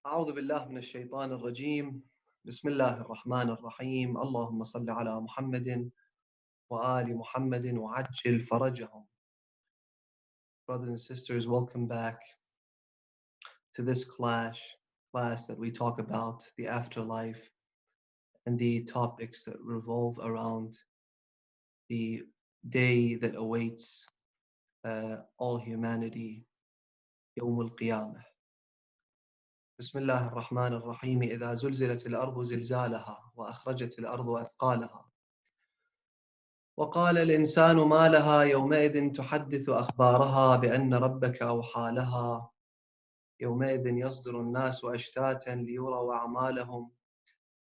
أعوذ بالله من الشيطان الرجيم. بسم الله الرحمن الرحيم. اللهم صل على محمد وآل محمد وعجل فرجهم. Brothers and sisters, welcome back to this class that we talk about the afterlife and the topics that revolve around the day that awaits all humanity, يوم القيامة. بسم الله الرحمن الرحيم. إذا زلزلت الأرض زلزالها وأخرجت الأرض أثقالها وقال الإنسان ما لها يومئذ تحدث أخبارها بأن ربك أوحى لها يومئذ يصدر الناس أشتاتا ليروا أعمالهم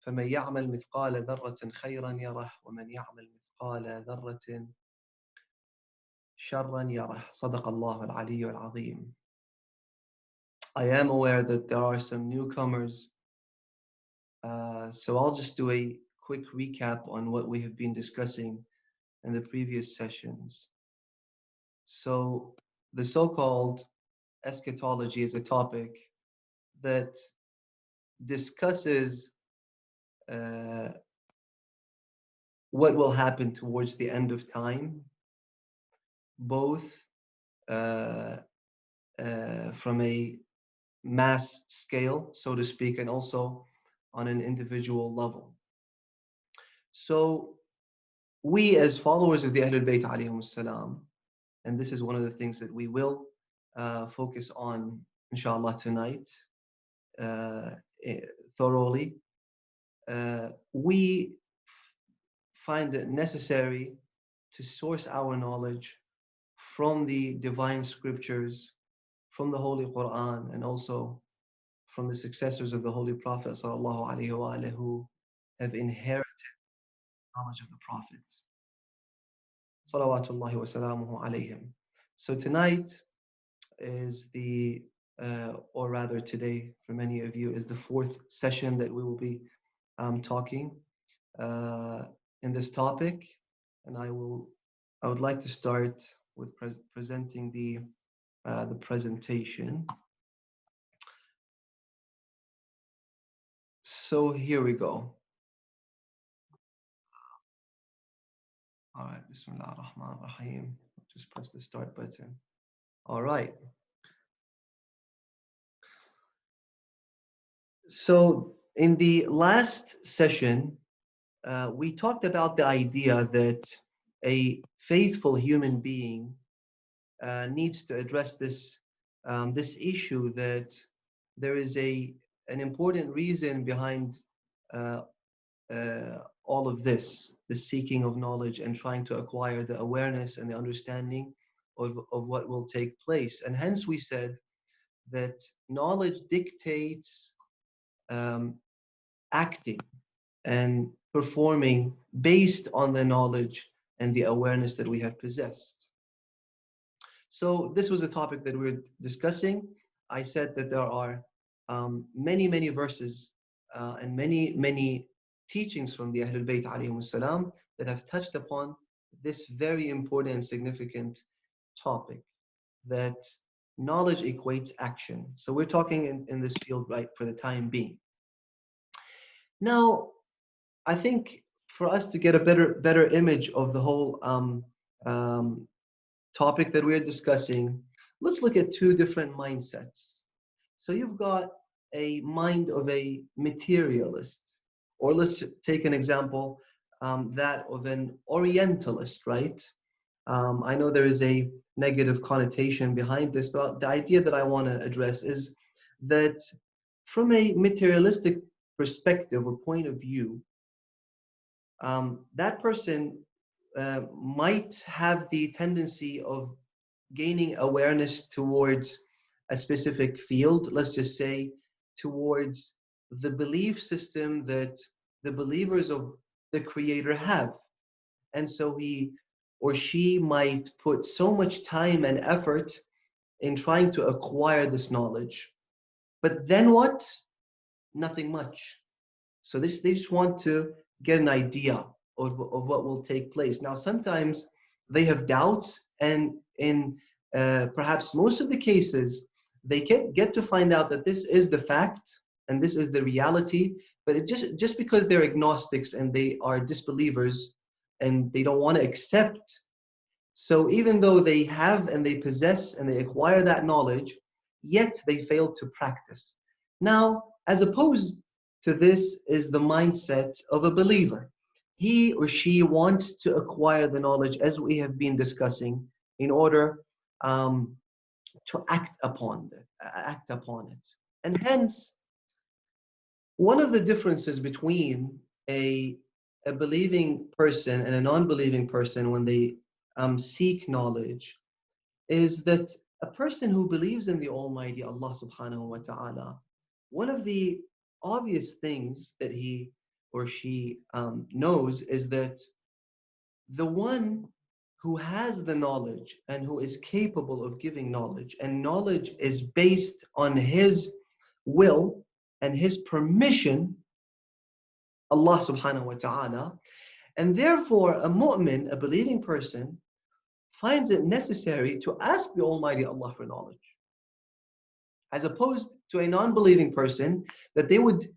فمن يعمل مثقال ذرة خيرا يره ومن يعمل مثقال ذرة شرا يره. صدق الله العلي العظيم. I am aware that there are some newcomers, so I'll just do a quick recap on what we have been discussing in the previous sessions. So the so-called eschatology is a topic that discusses what will happen towards the end of time, both from a mass scale, so to speak, and also on an individual level. So we as followers of the Ahlul Bayt alayhim salam, and this is one of the things that we will focus on inshallah tonight thoroughly, we find it necessary to source our knowledge from the divine scriptures, from the Holy Quran, and also from the successors of the Holy Prophet sallallahu alaihi wasallam who have inherited knowledge of the prophets. Salawatullahi wa salamuhu alayhim. So tonight is or rather today for many of you, is the fourth session that we will be talking in this topic, and I would like to start with presenting the presentation. So here we go. All right, Bismillah ar-Rahman ar-Rahim. Just press the start button. All right. So in the last session, we talked about the idea that a faithful human being needs to address this issue, that there is an important reason behind all of this, the seeking of knowledge and trying to acquire the awareness and the understanding of what will take place. And hence we said that knowledge dictates acting and performing based on the knowledge and the awareness that we have possessed. So this was a topic that we were discussing. I said that there are many verses and many teachings from the Ahlul Bayt alayhim salam that have touched upon this very important and significant topic, that knowledge equates action. So we're talking in this field, right, for the time being. Now, I think for us to get a better image of the whole topic that we're discussing, let's look at two different mindsets. So you've got a mind of a materialist, or let's take an example, that of an Orientalist, right? I know there is a negative connotation behind this, but the idea that I want to address is that from a materialistic perspective or point of view, that person might have the tendency of gaining awareness towards a specific field, let's just say towards the belief system that the believers of the Creator have. And so he or she might put so much time and effort in trying to acquire this knowledge. But then what? Nothing much. So they just want to get an idea of what will take place. Now, sometimes they have doubts, and in perhaps most of the cases, they get to find out that this is the fact and this is the reality, but it just because they're agnostics and they are disbelievers and they don't want to accept. So even though they have and they possess and they acquire that knowledge, yet they fail to practice. Now, as opposed to this is the mindset of a believer. He or she wants to acquire the knowledge, as we have been discussing, in order to act upon it. And hence, one of the differences between a believing person and a non-believing person when they seek knowledge is that a person who believes in the Almighty Allah subhanahu wa ta'ala, one of the obvious things that he or she knows is that the one who has the knowledge and who is capable of giving knowledge, and knowledge is based on his will and his permission, Allah subhanahu wa ta'ala, and therefore a mu'min, a believing person, finds it necessary to ask the Almighty Allah for knowledge. As opposed to a non-believing person, that they would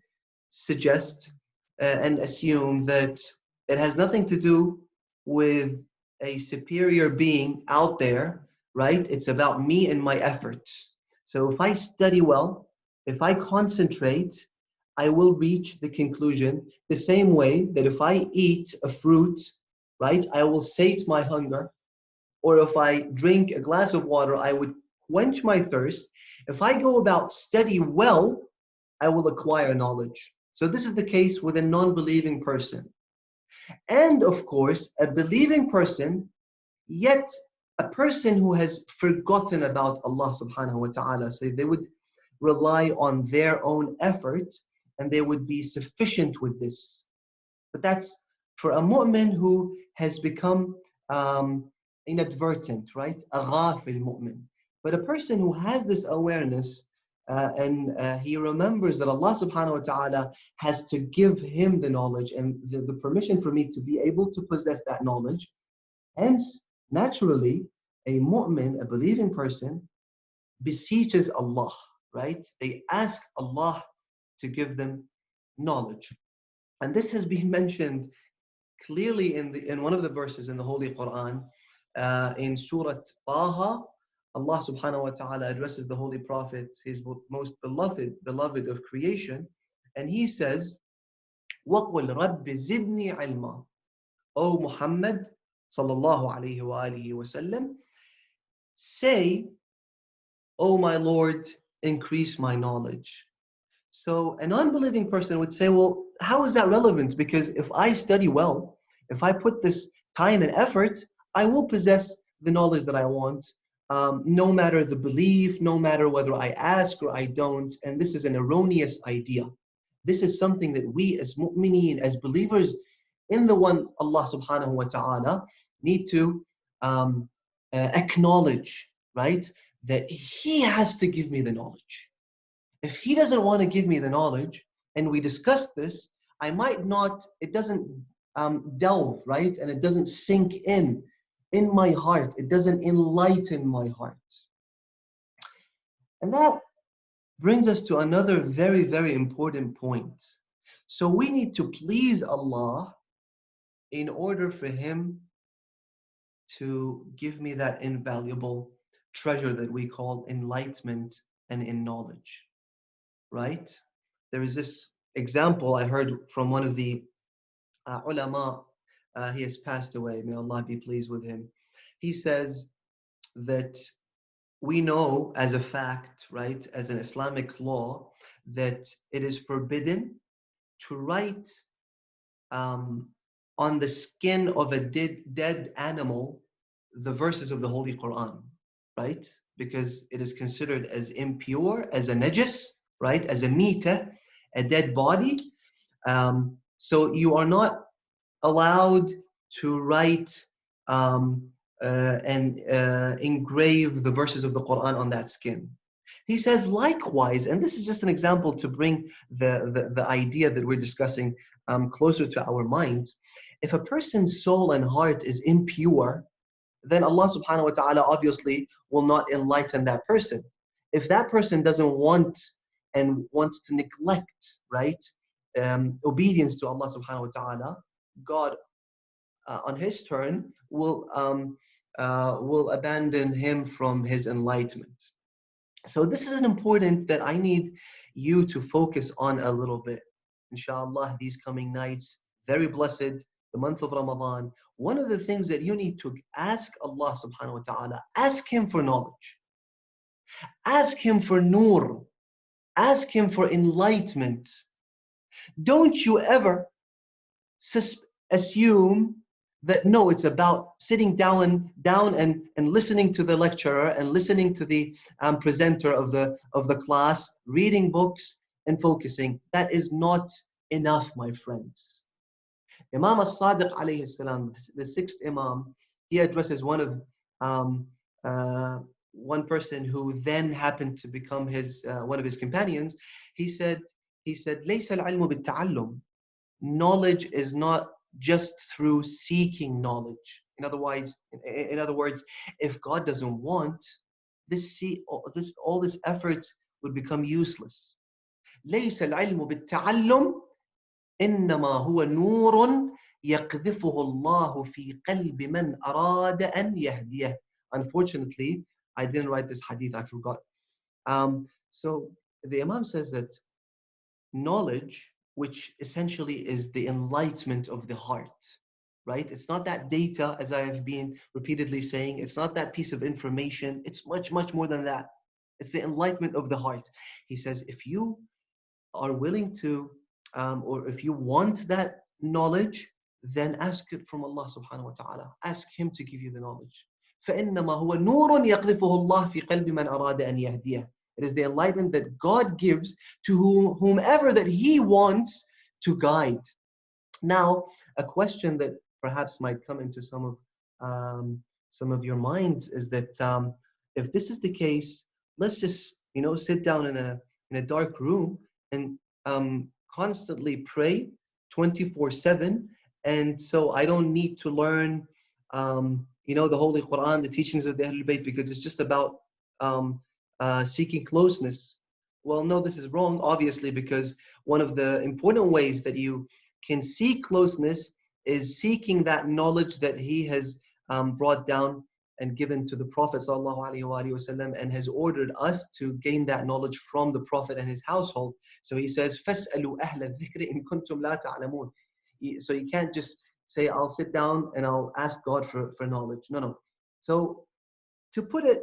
suggest and assume that it has nothing to do with a superior being out there, right? It's about me and my efforts. So if I study well, if I concentrate, I will reach the conclusion the same way that if I eat a fruit, right, I will sate my hunger. Or if I drink a glass of water, I would quench my thirst. If I go about study well, I will acquire knowledge. So this is the case with a non-believing person. And of course, a believing person, yet a person who has forgotten about Allah subhanahu wa ta'ala. So they would rely on their own effort and they would be sufficient with this. But that's for a mu'min who has become inadvertent, right? A ghafil mu'min. But a person who has this awareness and he remembers that Allah subhanahu wa ta'ala has to give him the knowledge and the permission for me to be able to possess that knowledge. Hence, naturally, a mu'min, a believing person, beseeches Allah, right? They ask Allah to give them knowledge. And this has been mentioned clearly in one of the verses in the Holy Quran, in Surah Taha. Allah subhanahu wa ta'ala addresses the Holy Prophet, his most beloved of creation, and he says, وَقُلْ رَبِّ زِدْنِي عِلْمًا. O Muhammad sallallahu alayhi wa alihi wa sallam, say, O my Lord, increase my knowledge. So an unbelieving person would say, well, how is that relevant? Because if I study well, if I put this time and effort, I will possess the knowledge that I want, no matter the belief, no matter whether I ask or I don't. And this is an erroneous idea. This is something that we as mu'mineen, as believers in the one Allah subhanahu wa ta'ala, need to acknowledge, right? That He has to give me the knowledge. If He doesn't want to give me the knowledge, and we discussed this, I might not, it doesn't delve, right? And it doesn't sink in my heart. It doesn't enlighten my heart. And that brings us to another very, very important point. So we need to please Allah in order for Him to give me that invaluable treasure that we call enlightenment and in knowledge, right? There is this example I heard from one of the ulama. He has passed away, may Allah be pleased with him. He says that we know as a fact, right, as an Islamic law, that it is forbidden to write on the skin of a dead animal the verses of the Holy Quran, right? Because it is considered as impure, as a najis, right? As a mita, a dead body. So you are not allowed to write and engrave the verses of the Quran on that skin. He says, likewise, and this is just an example to bring the idea that we're discussing closer to our minds. If a person's soul and heart is impure, then Allah subhanahu wa ta'ala obviously will not enlighten that person. if that person doesn't want and wants to neglect, right, obedience to Allah subhanahu wa ta'ala, God on his turn will abandon him from his enlightenment. So this is an important that I need you to focus on a little bit. Inshallah, these coming nights, very blessed, the month of Ramadan. One of the things that you need to ask Allah subhanahu wa ta'ala, ask him for knowledge, ask him for nur, ask him for enlightenment. Don't you ever assume that no, it's about sitting down and listening to the lecturer and listening to the presenter of the class, reading books and focusing. That is not enough, my friends. Imam as-Sadiq alayhi salam, the sixth Imam, he addresses um, uh, one person who then happened to become his one of his companions. He said, ليس العلم بالتعلم. Knowledge is not just through seeking knowledge. In other words, if God doesn't want, all this effort would become useless. ليس العلم بالتعلم إنما هو نور يقذفه الله في قلب من أراد أن يهديه. Unfortunately, I didn't write this hadith, I forgot. So the Imam says that knowledge, which essentially is the enlightenment of the heart, right? It's not that data, as I have been repeatedly saying, it's not that piece of information, it's much, much more than that. It's the enlightenment of the heart. He says, if you are willing to, or if you want that knowledge, then ask it from Allah subhanahu wa ta'ala. Ask Him to give you the knowledge. فإنما هو نور يقذفه الله في قلب من أراد أن يهديه. It is the enlightenment that God gives to whomever that He wants to guide. Now, a question that perhaps might come into some of your minds is that if this is the case, let's just sit down in a dark room and constantly pray 24/7, and so I don't need to learn the Holy Quran, the teachings of the Ahlul Bayt, because it's just about seeking closeness. Well, no, this is wrong, obviously, because one of the important ways that you can seek closeness is seeking that knowledge that He has brought down and given to the Prophet ﷺ, and has ordered us to gain that knowledge from the Prophet and his household. So he says, فَاسْأَلُوا أَهْلَ الذِّكْرِ إِن كُنتُمْ لَا تَعْلَمُونَ. So you can't just say, I'll sit down and I'll ask God for knowledge. No. So to put it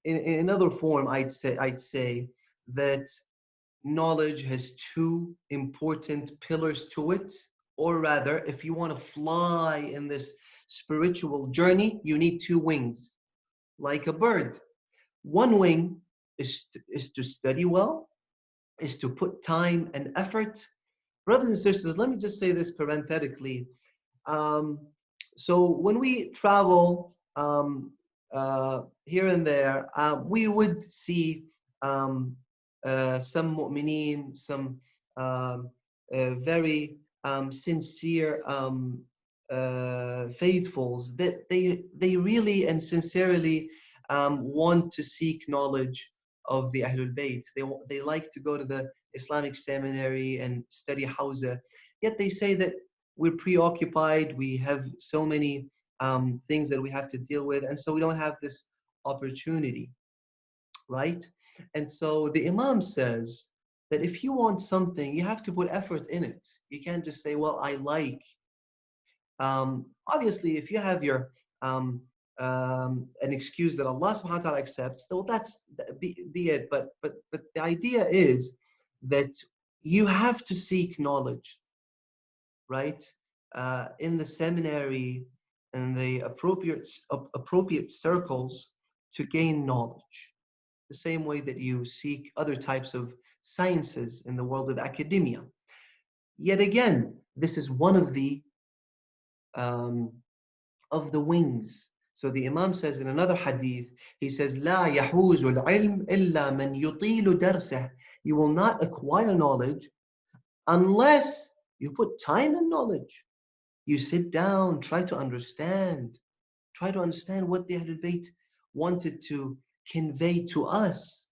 in another form, I'd say that knowledge has two important pillars to it. Or rather, if you want to fly in this spiritual journey, you need two wings, like a bird. One wing is to study well, is to put time and effort. Brothers and sisters, let me just say this parenthetically. So when we travel here and there, we would see some mu'mineen, some very sincere faithfuls, that they really and sincerely want to seek knowledge of the Ahlul Bayt. They like to go to the Islamic seminary and study Hawza. Yet they say that we're preoccupied, we have so many things that we have to deal with, and so we don't have this opportunity, right? And so the Imam says that if you want something, you have to put effort in it. You can't just say, well, I like. Obviously, if you have your an excuse that Allah subhanahu wa ta'ala accepts, well, be it. But the idea is that you have to seek knowledge, right? In the seminary and the appropriate circles to gain knowledge. The same way that you seek other types of sciences in the world of academia. Yet again, this is one of the wings. So the Imam says in another hadith, he says, لا يحوز العلم إلا من يطيل درسه. You will not acquire knowledge unless you put time in knowledge. You sit down, try to understand what the Ahlul Bayt wanted to convey to us.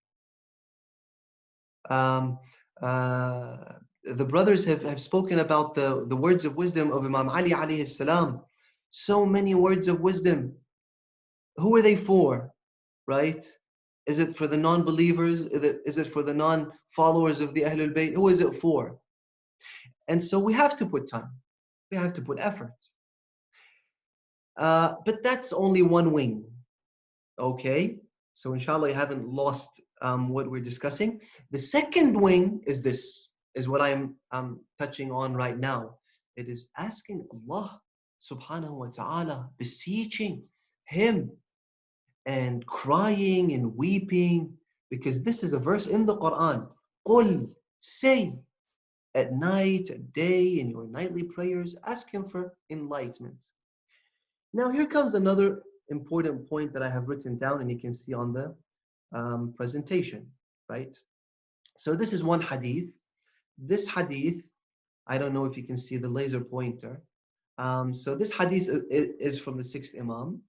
Um, the brothers have spoken about the words of wisdom of Imam Ali alayhi salam. So many words of wisdom. Who are they for? Right? Is it for the non-believers? Is it for the non-followers of the Ahlul Bayt? Who is it for? And so we have to put time. We have to put effort. But that's only one wing. Okay? So inshallah, you haven't lost what we're discussing. The second wing is this, is what I'm touching on right now. It is asking Allah subhanahu wa ta'ala, beseeching Him and crying and weeping, because this is a verse in the Quran. Qul, say, at night, at day, in your nightly prayers, ask Him for enlightenment. Now here comes another important point that I have written down, and you can see on the presentation, right? So this is one hadith. This hadith, I don't know if you can see the laser pointer. So this hadith is from the sixth Imam.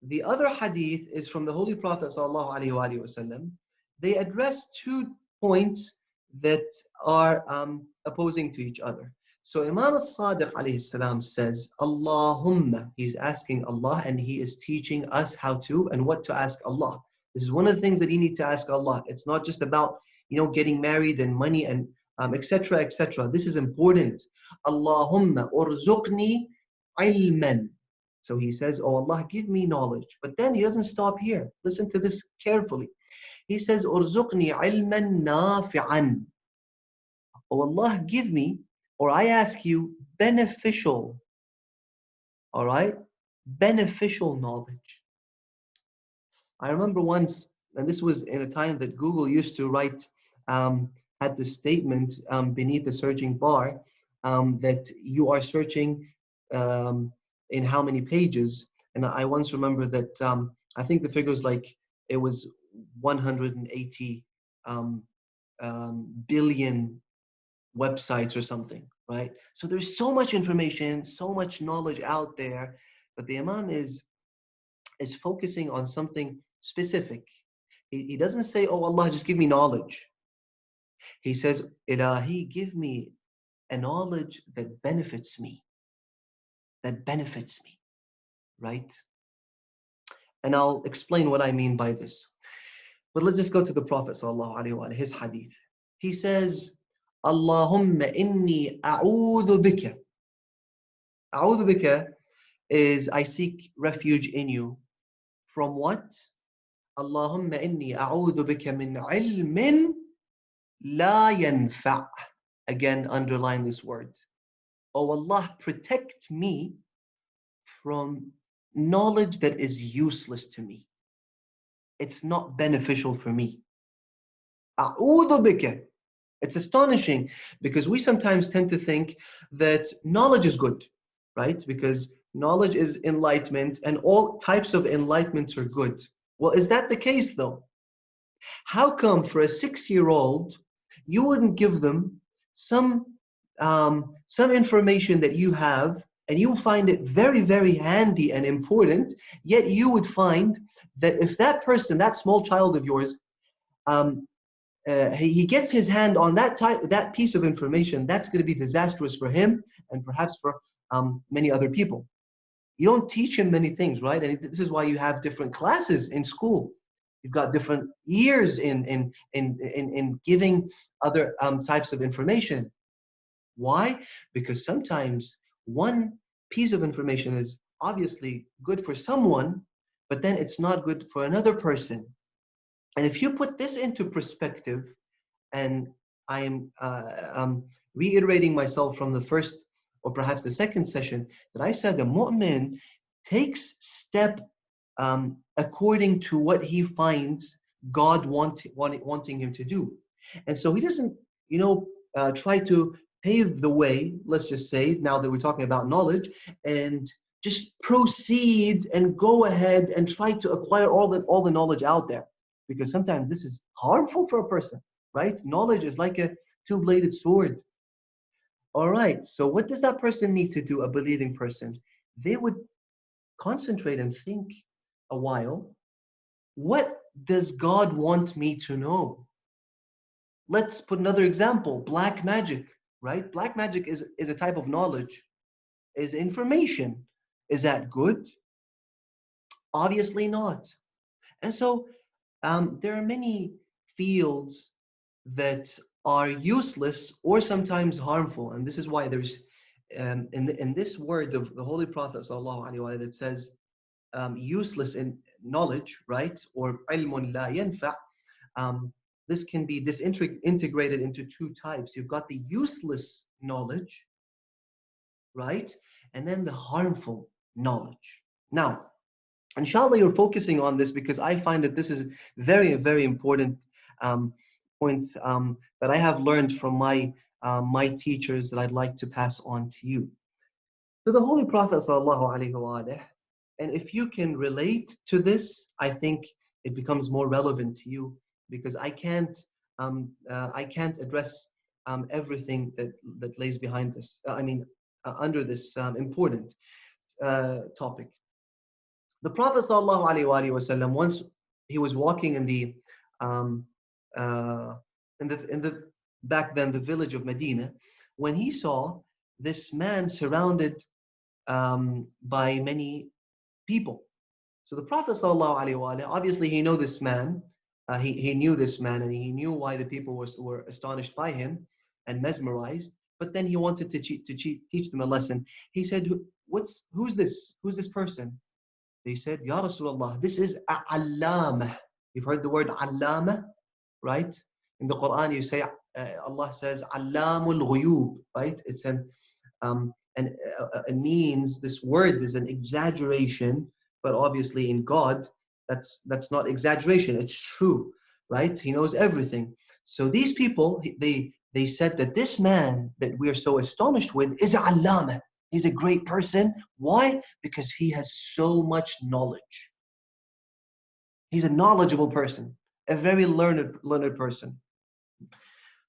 The other hadith is from the Holy Prophet ﷺ. They address 2 points that are opposing to each other. So Imam al-Sadiq alayhi salam says, Allahumma, he's asking Allah and he is teaching us how to and what to ask Allah. This is one of the things that you need to ask Allah. It's not just about, getting married and money and etc. etc. This is important. Allahumma urzuqni ilman. So he says, oh Allah, give me knowledge. But then he doesn't stop here. Listen to this carefully. He says, urzuqni ilman nafi'an. Oh Allah, give me, or I ask you, beneficial. All right? Beneficial knowledge. I remember once, and this was in a time that Google used to write, had the statement beneath the searching bar that you are searching in how many pages. And I once remember that I think the figure was like, it was 180 billion websites or something, right? So there's so much information, so much knowledge out there, but the Imam is focusing on something specific. He doesn't say, oh Allah, just give me knowledge. He says, Ilahi, give me a knowledge that benefits me. That benefits me, right? And I'll explain what I mean by this. But let's just go to the Prophet sallallahu alaihi wasallam, his hadith. He says, Allahumma inni a'udhu bika. A'udhu bika is I seek refuge in you. From what? Allahumma inni a'udhu bika min ilmin la yanfa'. Again, underline this word. Oh Allah, protect me from knowledge that is useless to me. It's not beneficial for me. A'udhu bika. It's astonishing because we sometimes tend to think that knowledge is good, right? Because knowledge is enlightenment and all types of enlightenments are good. Well, is that the case though? How come for a 6-year-old, you wouldn't give them some information that you have and you find it very, very handy and important, yet you would find that if that person, that small child of yours, he gets his hand on that piece of information, that's going to be disastrous for him and perhaps for many other people. You don't teach him many things, right? And this is why you have different classes in school. You've got different years in giving other types of information. Why? Because sometimes one piece of information is obviously good for someone, but then it's not good for another person. And if you put this into perspective, and I'm reiterating myself from the first or perhaps the second session, that I said the mu'min takes step according to what he finds God wanting him to do. And so he doesn't, try to pave the way, let's just say, now that we're talking about knowledge, and just proceed and go ahead and try to acquire all the knowledge out there. Because sometimes this is harmful for a person, right? Knowledge is like a two-bladed sword. All right, so what does that person need to do, a believing person? They would concentrate and think a while. What does God want me to know? Let's put another example. Black magic, right? Black magic is a type of knowledge, is information. Is that good? Obviously not. And so there are many fields that are useless or sometimes harmful. And this is why there's, in this word of the Holy Prophet ﷺ that says useless in knowledge, right? Or ilmun la yanfa. Um, this can be integrated into two types. You've got the useless knowledge, right? And then the harmful knowledge. Now, inshallah, you're focusing on this because I find that this is very, very important um, points that I have learned from my teachers that I'd like to pass on to you. So the Holy Prophet sallallahu alaihi wasallam, and if you can relate to this, I think it becomes more relevant to you because I can't address everything that lays behind this. Under this important topic. The Prophet ﷺ, once he was walking um, uh, in the back then the village of Medina, when he saw this man surrounded by many people. So the Prophet ﷺ, obviously he knew this man, he knew this man, and he knew why the people were astonished by him and mesmerized. But then he wanted to teach them a lesson. He said, who's this? Who's this person? They said, Ya Rasulullah, this is Allama. You've heard the word Allama, right? In the Quran, you say, Allah says, Allamul Ghuyub, right? It means, this word is an exaggeration, but obviously in God, that's not exaggeration, it's true, right? He knows everything. So these people, they said that this man that we are so astonished with is Allama. He's a great person. Why? Because he has so much knowledge. He's a knowledgeable person, a very learned person.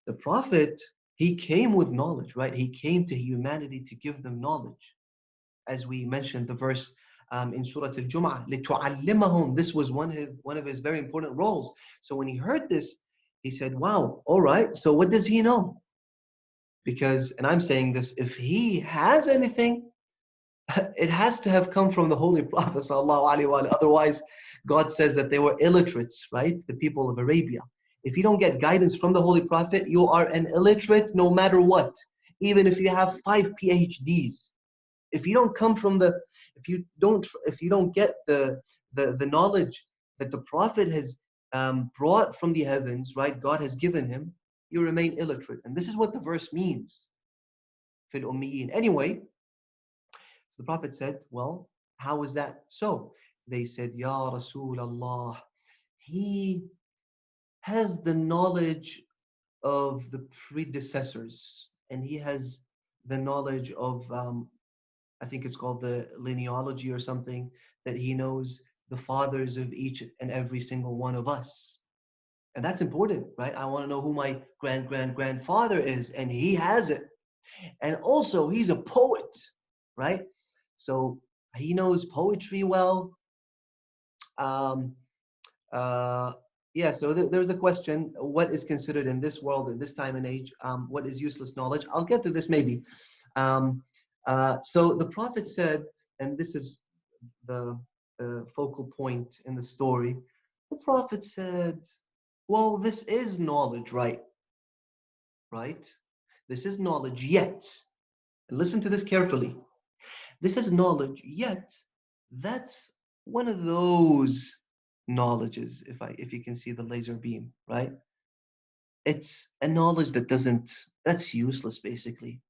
The Prophet, he came with knowledge, right? He came to humanity to give them knowledge. As we mentioned the verse in Surah Al-Jum'ah, لِتُعَلِّمَهُمْ. This was one of his very important roles. So when he heard this, he said, wow, all right, so what does he know? Because, and I'm saying this, if he has anything, it has to have come from the Holy Prophet ﷺ. Otherwise, God says that they were illiterates, right? The people of Arabia. If you don't get guidance from the Holy Prophet, you are an illiterate no matter what. Even if you have 5 PhDs. If you don't come from if you don't get the knowledge that the Prophet has brought from the heavens, right? God has given him, you remain illiterate. And this is what the verse means. Fil ummiyin. Anyway, the Prophet said, well, how is that so? They said, Ya Rasulullah, he has the knowledge of the predecessors, and he has the knowledge of, I think it's called the linealogy or something, that he knows the fathers of each and every single one of us. And that's important, right? I want to know who my grandfather is, and he has it. And also, he's a poet, right? So he knows poetry well. Um, uh, yeah, so there's a question, what is considered in this world, in this time and age, what is useless knowledge? I'll get to this maybe. So the Prophet said, and this is the focal point in the story, the Prophet said, well, this is knowledge, right? Right? This is knowledge, yet, and listen to this carefully. This is knowledge, yet that's one of those knowledges, if you can see the laser beam, right? It's a knowledge that's useless basically,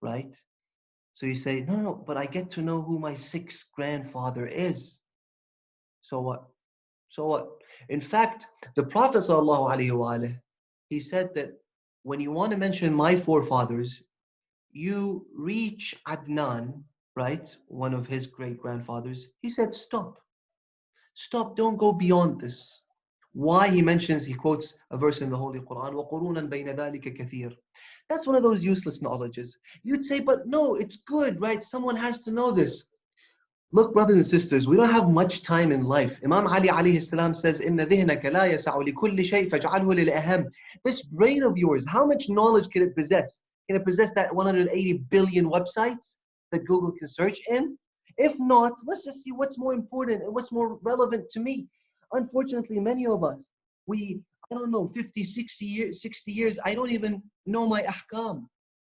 right? So you say, no, but I get to know who my 6th grandfather is. So what? So what? In fact, the Prophet ﷺ, he said that when you want to mention my forefathers, you reach Adnan, right? One of his great grandfathers. He said, stop. Stop, don't go beyond this. Why he quotes a verse in the Holy Quran, وَقُرُونًا بَيْنَ ذَلِكَ كَثِيرٌ. That's one of those useless knowledges. You'd say, but no, it's good, right? Someone has to know this. Look, brothers and sisters, we don't have much time in life. Imam Ali alayhi salam says, إِنَّ ذِهْنَكَ لَا يَسَعُ لِكُلِّ شَيْءٍ فَاجْعَلْهُ لِلْأَهَمِ. This brain of yours, how much knowledge can it possess? Can it possess that 180 billion websites that Google can search in? If not, let's just see what's more important and what's more relevant to me. Unfortunately, many of us, I don't know, 50, 60 years, I don't even know my ahkam,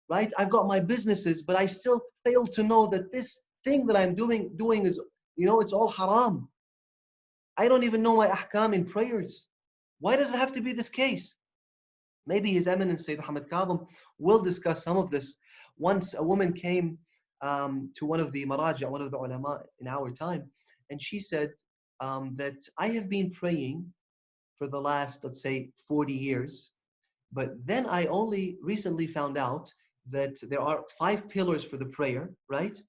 right? I've got my businesses, but I still fail to know that this thing that I'm doing is, it's all haram. I don't even know my ahkam in prayers. Why does it have to be this case? Maybe His Eminence Sayyid Ahmad Kadhim will discuss some of this. Once a woman came to one of the maraja, one of the ulama in our time, and she said that I have been praying for the last, let's say, 40 years, but then I only recently found out that there are 5 pillars for the prayer, right?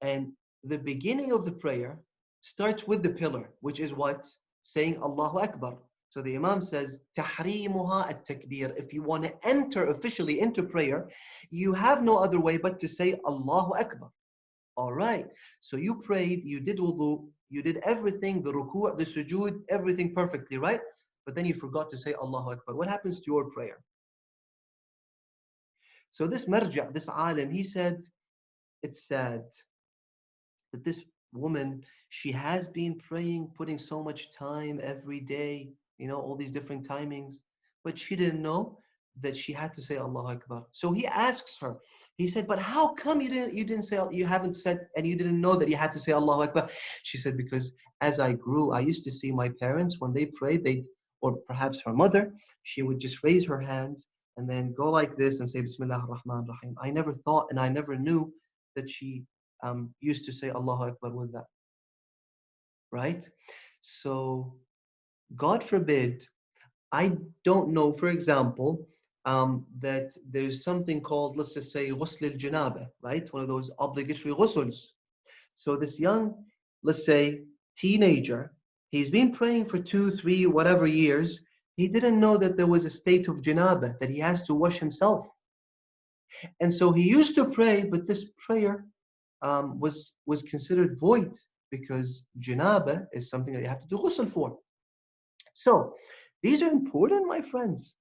And the beginning of the prayer starts with the pillar, which is what? Saying Allahu Akbar. So the Imam says, تَحْرِيمُهَا التَّكْبِيرِ. If you want to enter officially into prayer, you have no other way but to say Allahu Akbar. All right. So you prayed, you did wudu, you did everything, the ruku', the sujood, everything perfectly, right? But then you forgot to say Allahu Akbar. What happens to your prayer? So this marja', this alim, he said, it's sad that this woman, she has been praying, putting so much time every day, all these different timings, but she didn't know that she had to say Allahu Akbar. So he asks her, he said, but how come you haven't said, and you didn't know that you had to say Allahu Akbar? She said, because as I grew, I used to see my parents, when they prayed, or perhaps her mother, she would just raise her hands and then go like this and say, Bismillah ar-Rahman ar-Rahim. I never thought and I never knew that she used to say Allahu Akbar with that. Right? So, God forbid, I don't know, for example, that there's something called, let's just say, ghusl al-janaba, right? One of those obligatory ghusls. So this young, let's say, teenager, he's been praying for 2, 3, whatever years. He didn't know that there was a state of janaba, that he has to wash himself. And so he used to pray, but this prayer was considered void, because janaba is something that you have to do ghusl for. So these are important, my friends.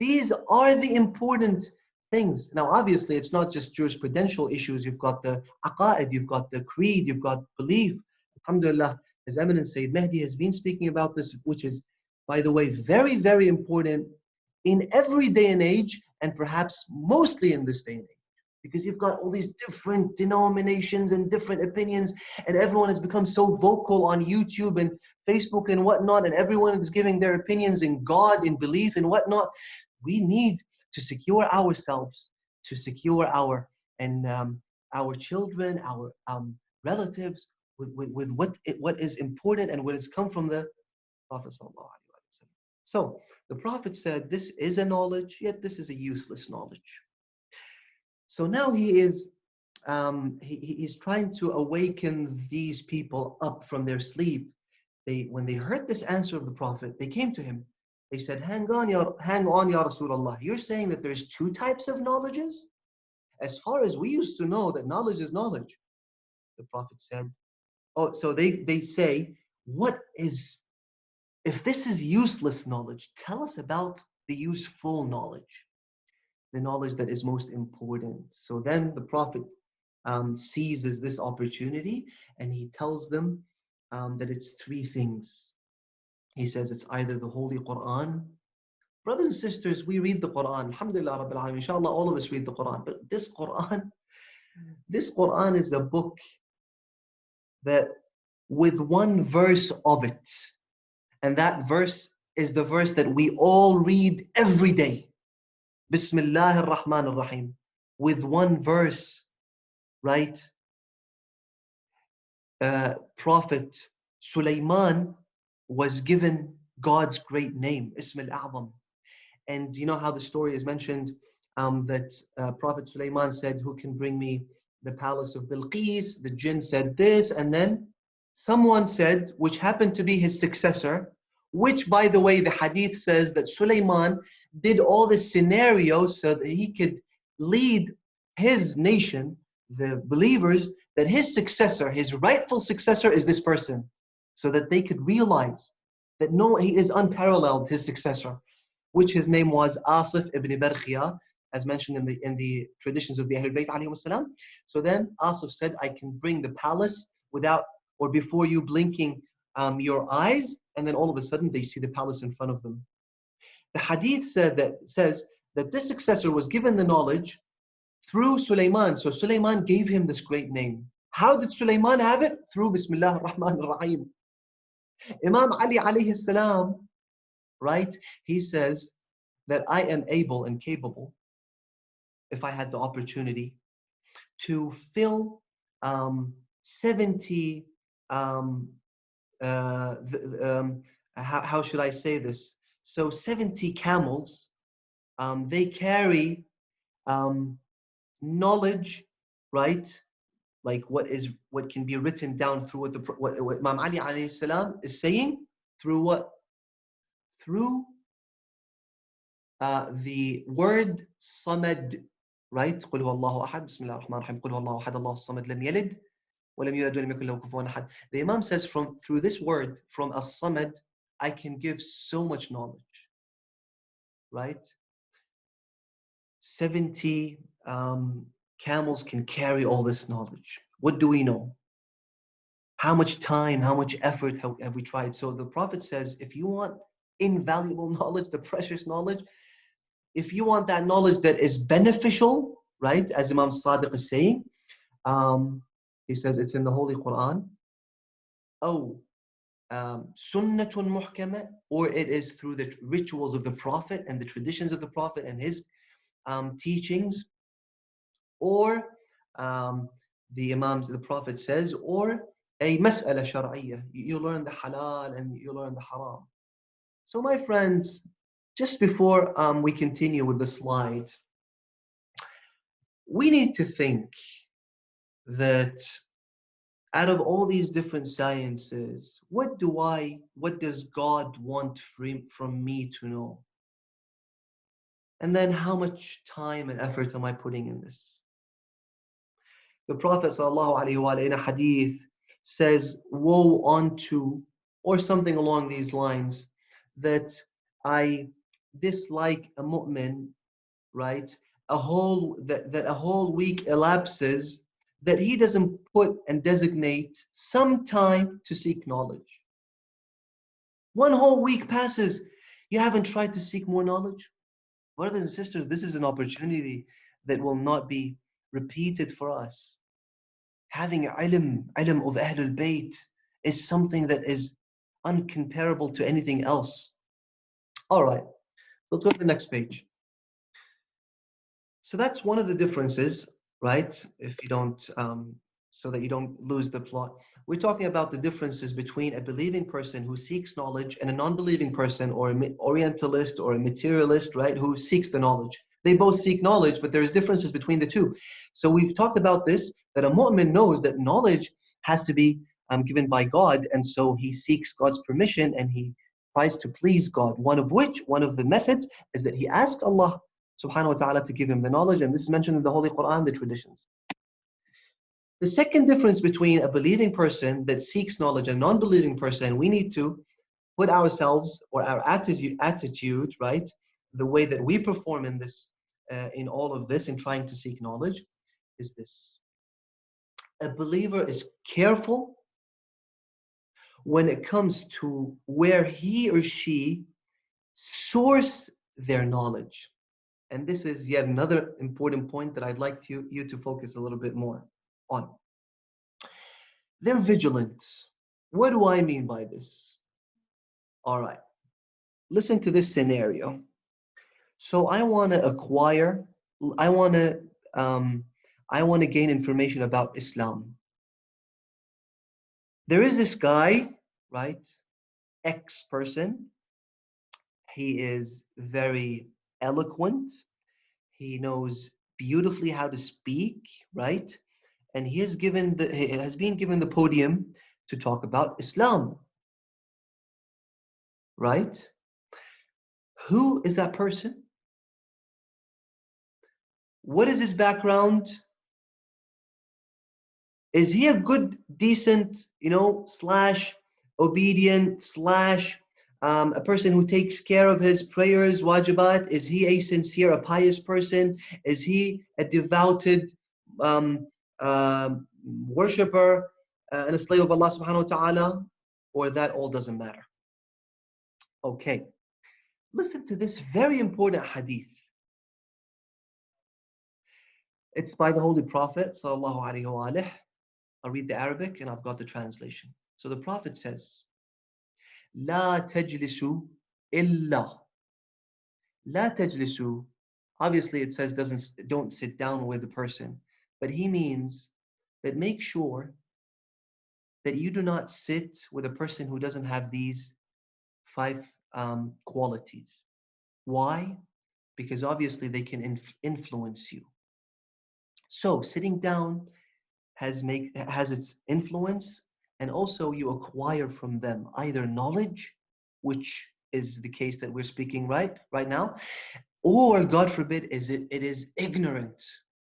These are the important things. Now, obviously, it's not just jurisprudential issues. You've got the aqa'id, you've got the creed, you've got belief. Alhamdulillah, His Eminence Sayyid Mahdi has been speaking about this, which is, by the way, very, very important in every day and age, and perhaps mostly in this day and age. Because you've got all these different denominations and different opinions, and everyone has become so vocal on YouTube and Facebook and whatnot, and everyone is giving their opinions in God, in belief and whatnot. We need to secure ourselves, to secure our children, our relatives, with what is important and what has come from the Prophet ﷺ. So the Prophet said, this is a knowledge, yet this is a useless knowledge. So now he is he's trying to awaken these people up from their sleep. When they heard this answer of the Prophet, they came to him. They said, hang on, ya Rasulullah. You're saying that there's 2 types of knowledges? As far as we used to know that knowledge is knowledge. The Prophet said, oh, so they say, if this is useless knowledge, tell us about the useful knowledge, the knowledge that is most important. So then the Prophet seizes this opportunity and he tells them that it's 3 things. He says it's either the Holy Quran. Brothers and sisters, we read the Quran. Alhamdulillah Rabbil Alameen. Inshallah, all of us read the Quran. But this Quran is a book that with one verse of it, and that verse is the verse that we all read every day. Bismillah ar-Rahman ar-Rahim. With one verse, right? Prophet Sulaiman was given God's great name, Ism al-A'zam. And you know how the story is mentioned that Prophet Sulaiman said, who can bring me the palace of Bilqis? The jinn said this, and then someone said, which happened to be his successor, which, by the way, the hadith says that Sulaiman did all this scenario so that he could lead his nation, the believers, that his successor, his rightful successor is this person, so that they could realize that no, he is unparalleled, his successor, which his name was Asif ibn Barkhia, as mentioned in the traditions of the Ahlul Bayt alayhim salam. So then Asif said, I can bring the palace without or before you blinking your eyes, and then all of a sudden they see the palace in front of them. The hadith says that this successor was given the knowledge through Sulaiman. So Sulaiman gave him this great name. How did Sulaiman have it? Through Bismillah ar-Rahman ar-Rahim. Imam Ali alayhi salam, right? He says that I am able and capable, if I had the opportunity, to fill 70, how should I say this? So 70 camels, they carry knowledge, right? Like what can be written down through what Imam Ali alayhi salam is saying, through what? Through the word Samad, right? قل هو الله أحد بسم الله الرحمن الرحيم قل هو الله أحد الله الصمد لم يلد ولم يولد ولم يكن له كفوا أحد. The Imam says through this word, from As-Samad, I can give so much knowledge, right? 70 camels can carry all this knowledge. What do we know? How much time, how much effort have we tried? So the Prophet says, if you want invaluable knowledge, the precious knowledge, if you want that knowledge that is beneficial, right, as Imam Sadiq is saying, he says it's in the Holy Quran, sunnatun muhkama, or it is through the rituals of the Prophet and the traditions of the Prophet and his teachings, or the Imams, the Prophet says, or a mas'ala shar'iyya. You learn the halal and you learn the haram. So my friends, just before we continue with the slide, we need to think that out of all these different sciences, what does God want from me to know? And then how much time and effort am I putting in this? The Prophet ﷺ in a hadith says, woe unto, or something along these lines, that I dislike a mu'min, right? A whole week elapses that he doesn't put and designate some time to seek knowledge. One whole week passes, you haven't tried to seek more knowledge? Brothers and sisters, this is an opportunity that will not be repeated for us. Having ilm of Ahlul Bayt is something that is uncomparable to anything else. All right, let's go to the next page. So that's one of the differences, right? If you don't, so that you don't lose the plot. We're talking about the differences between a believing person who seeks knowledge and a non-believing person, or an Orientalist or a materialist, right? Who seeks the knowledge. They both seek knowledge, but there's differences between the two. So we've talked about this, that a mu'min knows that knowledge has to be given by God, and so he seeks God's permission and he tries to please God. One of the methods is that he asks Allah subhanahu wa ta'ala to give him the knowledge, and this is mentioned in the Holy Quran, the traditions. The second difference between a believing person that seeks knowledge and a non-believing person, we need to put ourselves, or our attitude, right, the way that we perform in this, in all of this, in trying to seek knowledge, is this. A believer is careful when it comes to where he or she source their knowledge. And this is yet another important point that I'd like you to focus a little bit more on. They're vigilant. What do I mean by this? All right, listen to this scenario. So I want to acquire, I want to gain information about Islam. There is this guy, right? X person. He is very eloquent. He knows beautifully how to speak, right? And he has been given the podium to talk about Islam, right? Who is that person? What is his background? Is he a good, decent, slash obedient, slash a person who takes care of his prayers, wajibat? Is he a sincere, a pious person? Is he a devoted um, worshipper and a slave of Allah subhanahu wa ta'ala? Or that all doesn't matter? Okay, listen to this very important hadith. It's by the Holy Prophet sallallahu alaihi wasallam. I'll read the Arabic and I've got the translation. So the Prophet says, لا تجلسوا إلا. لا تجلسوا. Obviously it says don't sit down with the person, but he means that make sure that you do not sit with a person who doesn't have these five qualities. Why? Because obviously they can influence you. So sitting down has its influence, and also you acquire from them either knowledge, which is the case that we're speaking right now, or God forbid it is ignorant.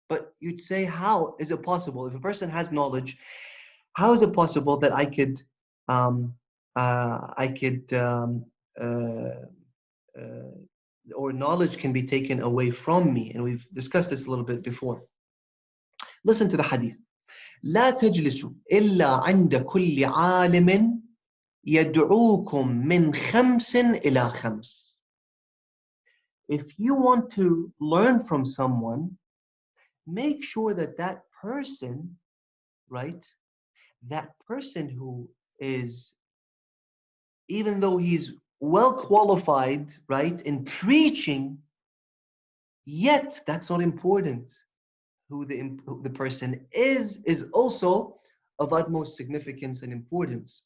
But you'd say, how is it possible if a person has knowledge? How is it possible that um, I could uh, uh, or knowledge can be taken away from me? And we've discussed this a little bit before. Listen to the hadith. لا تجلسوا إلا عند كل عالم يدعوكم من خمس إلى خمس. If you want to learn from someone, make sure that that person, right, that person who is, even though he's well qualified, right, in preaching, yet that's not important. Who the person is also of utmost significance and importance.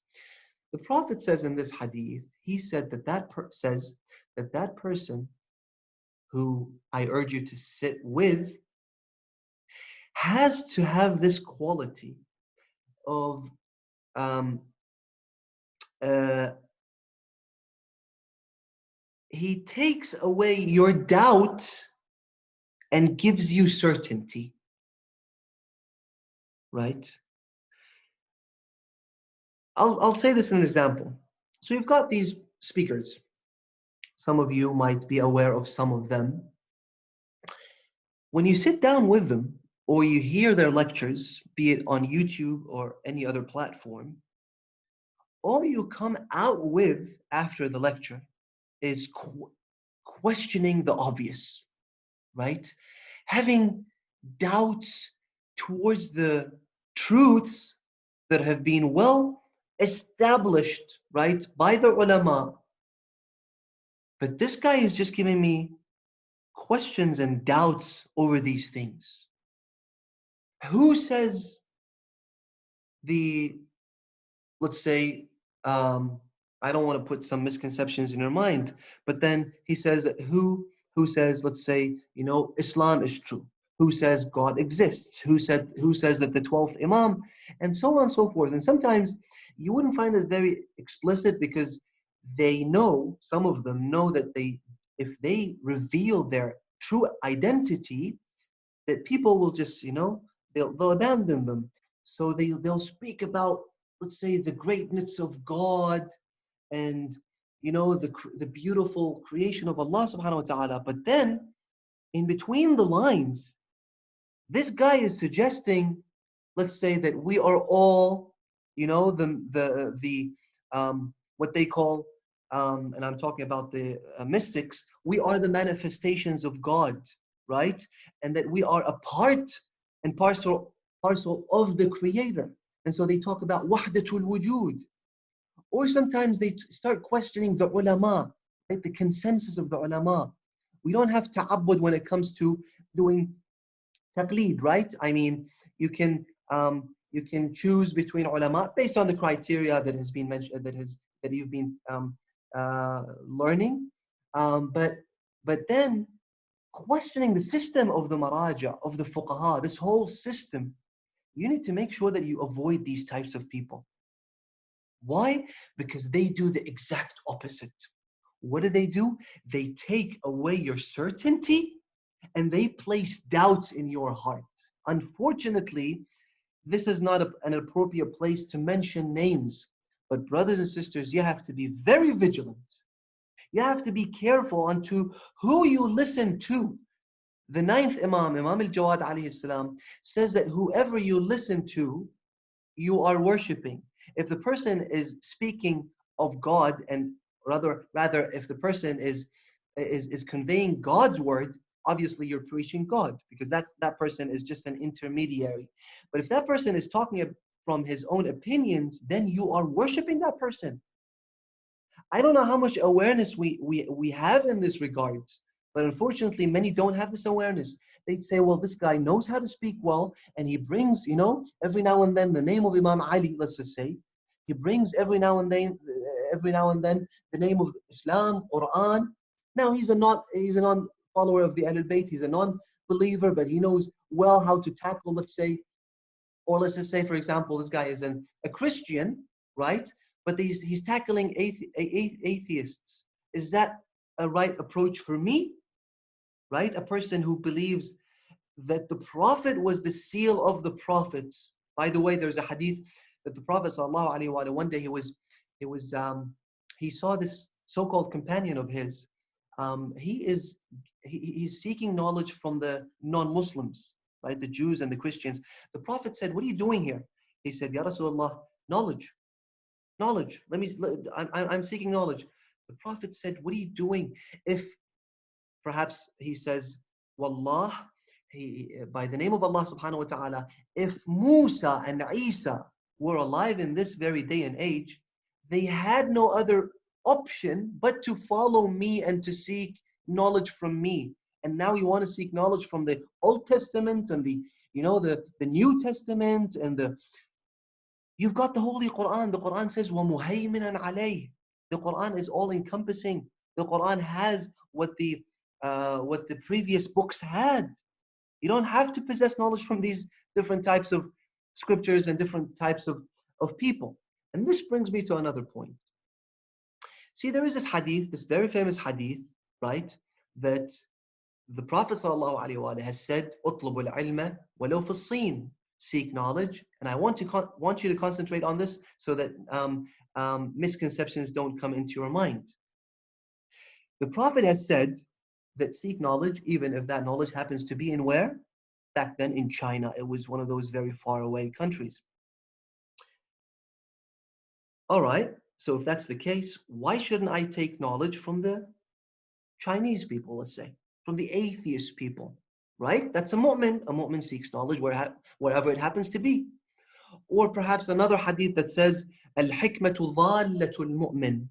The Prophet says in this hadith, he said that that person who I urge you to sit with has to have this quality of um, uh, he takes away your doubt and gives you certainty, right? I'll say this in an example. So you've got these speakers. Some of you might be aware of some of them. When you sit down with them or you hear their lectures, be it on YouTube or any other platform, all you come out with after the lecture is questioning the obvious, right? Having doubts towards the truths that have been well established, right, by the ulama. But this guy is just giving me questions and doubts over these things. Who says the, let's say, I don't want to put some misconceptions in your mind, but then he says that who says, let's say, Islam is true? Who says God exists? Who says that the 12th Imam, and so on and so forth. And sometimes you wouldn't find this very explicit because some of them know that if they reveal their true identity, that people will just, they'll abandon them. So they'll speak about, let's say, the greatness of God and the beautiful creation of Allah subhanahu wa ta'ala. But then in between the lines, this guy is suggesting, let's say, that we are all, the what they call, and I'm talking about the mystics, we are the manifestations of God, right? And that we are a part and parcel of the Creator. And so they talk about wahdatul wujud. Or sometimes they start questioning the ulama, right? The consensus of the ulama. We don't have ta'abbud when it comes to doing taqleed, right? I mean, you can choose between ulama based on the criteria that has been mentioned, that you've been learning. But then questioning the system of the maraja, of the fuqaha, this whole system, you need to make sure that you avoid these types of people. Why? Because they do the exact opposite. What do? They take away your certainty and they place doubts in your heart. Unfortunately, this is not an appropriate place to mention names. But brothers and sisters, you have to be very vigilant. You have to be careful onto who you listen to. The ninth Imam, Imam al-Jawad alayhi salam, says that whoever you listen to, you are worshipping. If the person is speaking of God, and rather if the person is conveying God's word, obviously you're preaching God, because that person is just an intermediary. But if that person is talking from his own opinions, then you are worshipping that person. I don't know how much awareness we have in this regard, but unfortunately, many don't have this awareness. They'd say, well, this guy knows how to speak well, and he brings, every now and then the name of Imam Ali, let's just say. He brings every now and then the name of Islam, Quran. Now he's a non-follower of the Ahlul Bayt, he's a non-believer, but he knows well how to tackle, let's say, or let's just say, for example, this guy is a Christian, right? But he's tackling atheists. Is that a right approach for me? Right? A person who believes that the Prophet was the seal of the prophets. By the way, there's a hadith that the Prophet ﷺ, one day he saw this so-called companion of his. He's seeking knowledge from the non-Muslims, right? The Jews and the Christians. The Prophet said, "What are you doing here?" He said, "Ya Rasulullah, knowledge. Knowledge. I'm seeking knowledge." The Prophet said, "What are you doing?" If perhaps he says, "Wallah, by the name of Allah subhanahu wa ta'ala, if Musa and Isa were alive in this very day and age, they had no other option but to follow me and to seek knowledge from me. And now you want to seek knowledge from the Old Testament and the New Testament and you've got the Holy Quran. The Quran says, وَمُهَيْمِنًا عَلَيْهِ. The Quran is all encompassing. The Quran has what the previous books had. You don't have to possess knowledge from these different types of scriptures and different types of people. And this brings me to another point. See, there is this hadith, this very famous hadith, right, that the Prophet ﷺ has said, "Utlubul ilma walau fi sin." Seek knowledge, and I want you to concentrate on this so that misconceptions don't come into your mind. The Prophet has said that seek knowledge, even if that knowledge happens to be in where? Back then in China. It was one of those very far away countries. All right, so if that's the case, why shouldn't I take knowledge from the Chinese people, let's say, from the atheist people, right? That's a mu'min. A mu'min seeks knowledge wherever it happens to be. Or perhaps another hadith that says, Al-hikmatu dhallatul mu'min.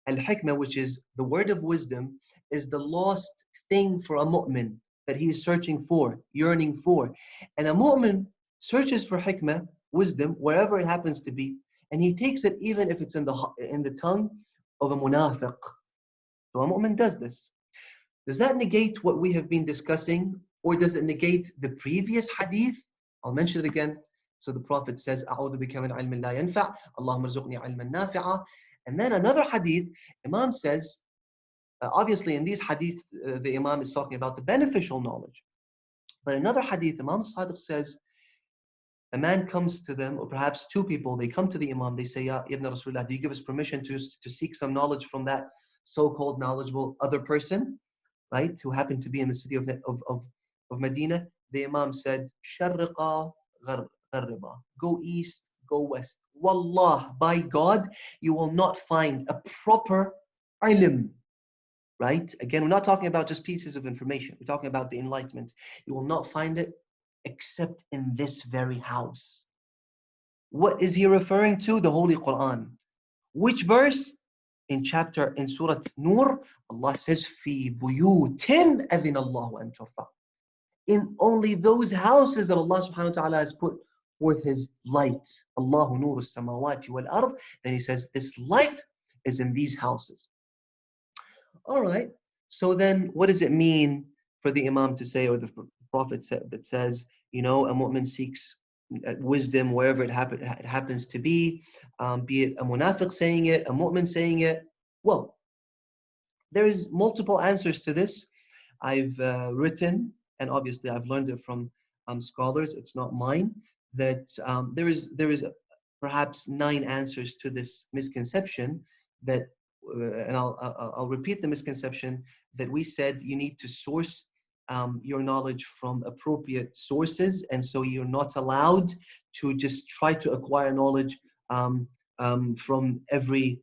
Al-hikmah, which is the word of wisdom, is the lost thing for a mu'min that he is searching for, yearning for. And a mu'min searches for hikmah, wisdom, wherever it happens to be, and he takes it even if it's in the tongue of a munafiq. So a mu'min does this. Does that negate what we have been discussing, or does it negate the previous hadith? I'll mention it again. So the Prophet says, أعوذ بك من علم لا ينفع, اللهم ارزقني علما نافعا. And then another hadith, Imam says, obviously in these hadith, the Imam is talking about the beneficial knowledge. But another hadith, Imam Sadiq says, a man comes to them, or perhaps two people, they come to the Imam, they say, Ya Ibn Rasulullah, do you give us permission to seek some knowledge from that so-called knowledgeable other person, right, who happened to be in the city of Medina? The Imam said, Sharriqa gharriba. Go east, go west. Wallah, by God, you will not find a proper ilm, right? Again, we're not talking about just pieces of information. We're talking about the enlightenment. You will not find it except in this very house. What is he referring to? The Holy Quran. Which verse? In Surah Nur, Allah says, "Fi buyutin adhina Allahu an turfa." In only those houses that Allah subhanahu wa ta'ala has put forth His light. Allahu nuru samawati wal ard. Then He says, this light is in these houses. All right. So then, what does it mean for the Imam to say, or the Prophet that says, a mu'min seeks wisdom wherever it happens to be it a munafiq saying it, a mu'min saying it? Well, there is multiple answers to this. I've written, and obviously I've learned it from scholars, it's not mine, that there is perhaps nine answers to this misconception that, and I'll repeat the misconception that we said you need to source your knowledge from appropriate sources, and so you're not allowed to just try to acquire knowledge from every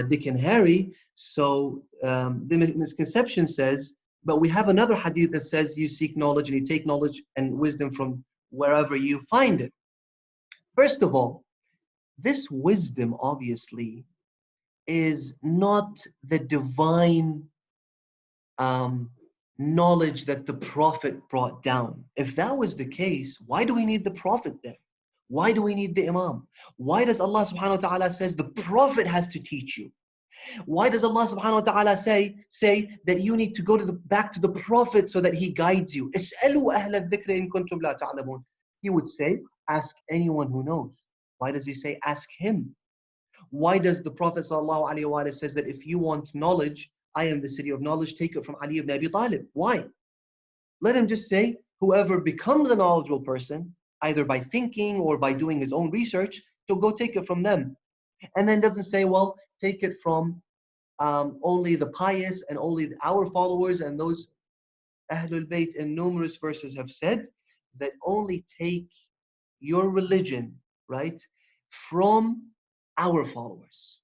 Dick and Harry. So the misconception says, but we have another hadith that says you seek knowledge and you take knowledge and wisdom from wherever you find it. First of all, this wisdom obviously is not the divine um, knowledge that the Prophet brought down. If that was the case, why do we need the Prophet then? Why do we need the Imam? Why does Allah subhanahu wa ta'ala says the Prophet has to teach you? Why does Allah subhanahu wa ta'ala say that you need to go to back to the Prophet so that he guides you? اسألوا أهل الذكر إن كنتم لا تعلمون. He would say, ask anyone who knows. Why does he say ask him? Why does the Prophet sallallahu alaihi wasallam says that if you want knowledge, I am the city of knowledge, take it from Ali ibn Abi Talib? Why? Let him just say, whoever becomes a knowledgeable person, either by thinking or by doing his own research, he'll go take it from them. And then doesn't say, well, take it from only the pious and only our followers, and those Ahlul Bayt in numerous verses have said that only take your religion, right, from our followers.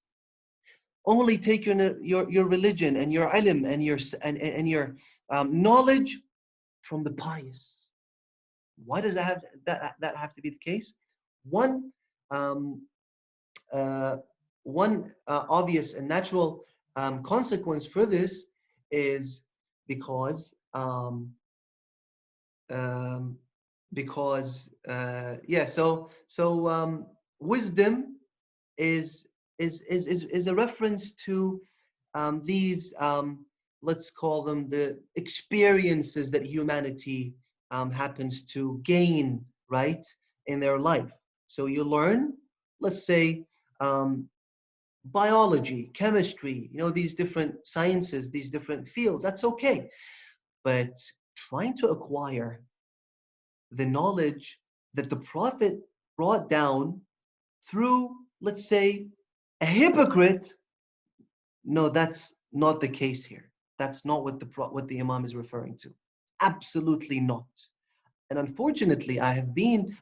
Only take your religion and your ilm and your knowledge from the pious. Why does that have to be the case? One um, obvious and natural consequence for this is because um, yeah, so wisdom is is a reference to these let's call them the experiences that humanity happens to gain, right, in their life. So you learn, let's say, um, biology, chemistry, these different sciences, these different fields. That's okay, but trying to acquire the knowledge that the Prophet brought down through, let's say, a hypocrite, no, that's not the case here. That's not what the Imam is referring to. Absolutely not. And unfortunately, I